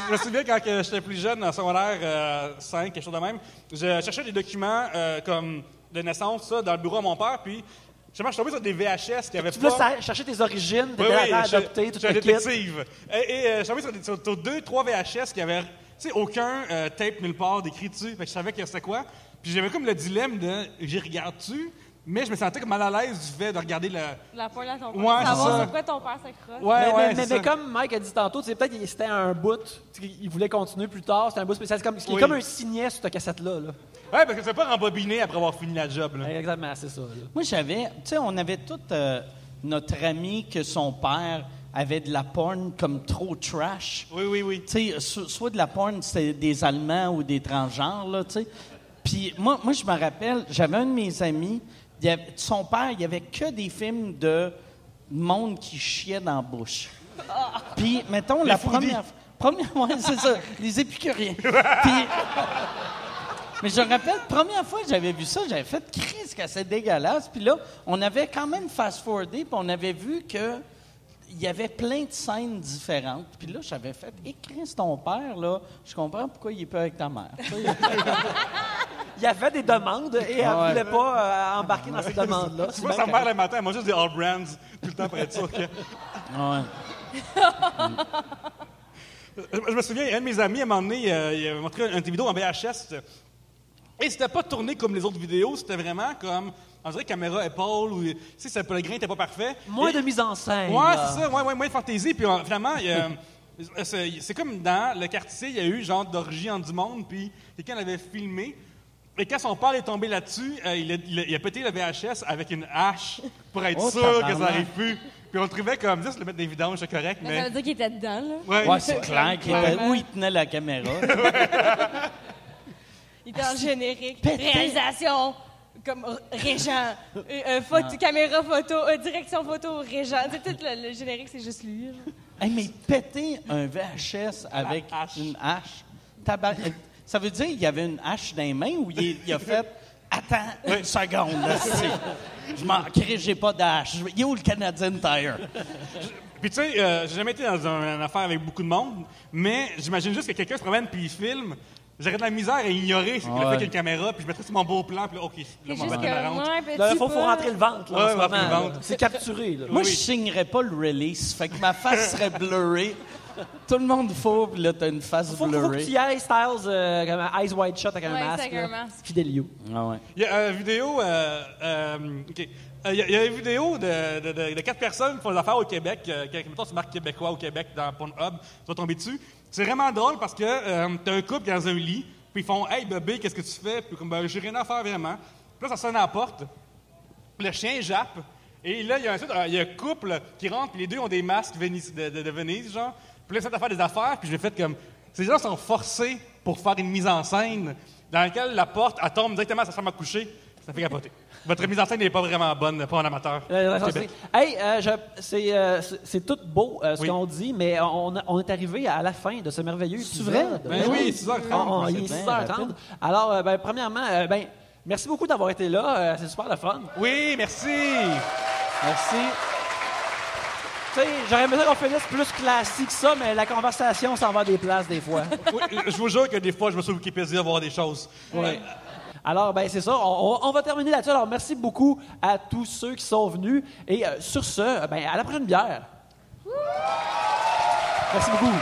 Je me souviens quand j'étais plus jeune, en secondaire 5, quelque chose de même, je cherchais des documents comme de naissance ça, dans le bureau à mon père, puis justement, je suis tombé sur des VHS qui avaient Tu pas... voulais chercher tes origines, Oui, t'étais adopté, tout je suis le un kit. détective. Et je suis tombé sur 2-3 VHS qui avaient, tu sais, aucun tape nulle part d'écrit dessus. Fait que je savais que c'était quoi. Puis j'avais comme le dilemme de j'y regarde-tu, mais je me sentais comme mal à l'aise du fait de regarder La poêle à ton père. Ouais, c'est Savoir ça. c'est quoi ton père s'accroche. Mais comme Mike a dit tantôt, tu sais, peut-être que c'était un bout, il voulait continuer plus tard, c'était un bout spécial. C'est Oui. comme un signet sur ta cassette-là. Là. Ouais, parce que tu peux pas rembobiner après avoir fini la job. Là. Exactement, c'est ça. Là. Moi, tu sais, on avait tout notre ami que son père avait de la porn comme trop trash. Oui. Tu sais, soit de la porn, c'était des Allemands ou des transgenres, là, tu sais. Puis moi, je me rappelle, j'avais un de mes amis, son père, il y avait que des films de monde qui chiait dans la bouche. Puis, mettons, la première... Ouais, c'est ça, les épicuriens. Puis... Mais je me rappelle, première fois que j'avais vu ça, j'avais fait « Christ, que c'est dégueulasse ». Puis là, on avait quand même fast-forwardé, puis on avait vu que il y avait plein de scènes différentes. Puis là, j'avais fait « Hé, Christ, ton père, là, je comprends pourquoi il est pas avec ta mère. » Il y avait des demandes et elle ne voulait pas embarquer dans ces demandes-là. C'est pas sa mère le matin, elle m'a juste des All Brands tout le temps pour être sûr que... Je me souviens, un de mes amis, à un moment donné, il m'a montré une vidéo en VHS. Et c'était pas tourné comme les autres vidéos, c'était vraiment comme, on dirait caméra épaule, ou, tu sais, le grain n'était pas parfait. Moins de mise en scène. Ouais, là. c'est ça, moins de fantaisie. Puis finalement, c'est comme dans le quartier, il y a eu genre d'orgie en du monde, puis quelqu'un l'avait filmé. Et quand son père est tombé là-dessus, il a pété le VHS avec une hache pour être sûr que ça n'arrive plus. Puis on le trouvait comme, juste le mettre dans les vidanges, c'est correct, mais... Ça veut dire qu'il était dedans, là. Ouais, c'est clair qu'il était où il tenait la caméra. Il était en générique. Pété. Réalisation, comme Régent. Caméra photo, direction photo, Régent. Tu sais, tout le générique, c'est juste lui. Là. Hey, mais péter un VHS avec une hache, ça veut dire qu'il y avait une hache dans les mains ou il a fait « Attends une seconde, là, je m'en crée, j'ai pas d'hache. Il est où le Canadian Tire? » Puis tu sais, j'ai jamais été dans une affaire avec beaucoup de monde, mais j'imagine juste que quelqu'un se promène puis il filme. J'aurais de la misère à ignorer le fait qu'il y a une caméra, puis je mettrais sur mon beau plan, puis là, OK, là, C'est on va juste mettre la que, rentre. Là, il faut rentrer le ventre. Là, en ce rentrer le moment, ventre. là. C'est capturé. Là. Moi, je signerais pas le release. Fait que ma face serait blurrée Tout le monde faux, puis là, t'as une face Faut que blurrée. tu y ailles, Styles, comme Eyes Wide Shut avec un Ouais, masque. c'est avec là. un masque. Fidelio. Ah ouais. Il y a une vidéo, OK. Il y a une vidéo de 4 personnes qui font des affaires au Québec, mettons, tu marques québécois au Québec dans Pornhub, tu vas tomber dessus. C'est vraiment drôle parce que t'as un couple dans un lit, puis ils font « Hey, bébé, qu'est-ce que tu fais? » Puis comme « Ben, j'ai rien à faire vraiment. » Puis là, ça sonne à la porte, le chien jappe, et là, il y a un couple qui rentre, puis les deux ont des masques de Venise, genre. Puis là, ils sont à faire des affaires, puis j'ai fait comme... Ces gens sont forcés pour faire une mise en scène dans laquelle la porte, elle tombe directement à sa chambre à coucher. Ça fait capoter. Votre mise en scène n'est pas vraiment bonne, pas en amateur. Québec. Hey, c'est tout beau ce Oui. qu'on dit, mais on est arrivé à la fin de ce merveilleux épisode. vrai? Ben oui, 6h30. Il est C'est 6h30. bien rapide. Alors, premièrement, merci beaucoup d'avoir été là. C'est super le fun. Oui, merci! Merci. Tu sais, j'aurais aimé ça qu'on finisse plus classique que ça, mais la conversation s'en va des places des fois. Oui, je vous jure que des fois, je me suis sur Wikipédia voir des choses. Oui. Alors, c'est ça. On va terminer là-dessus. Alors, merci beaucoup à tous ceux qui sont venus. Et sur ce, à la prochaine bière. Merci beaucoup.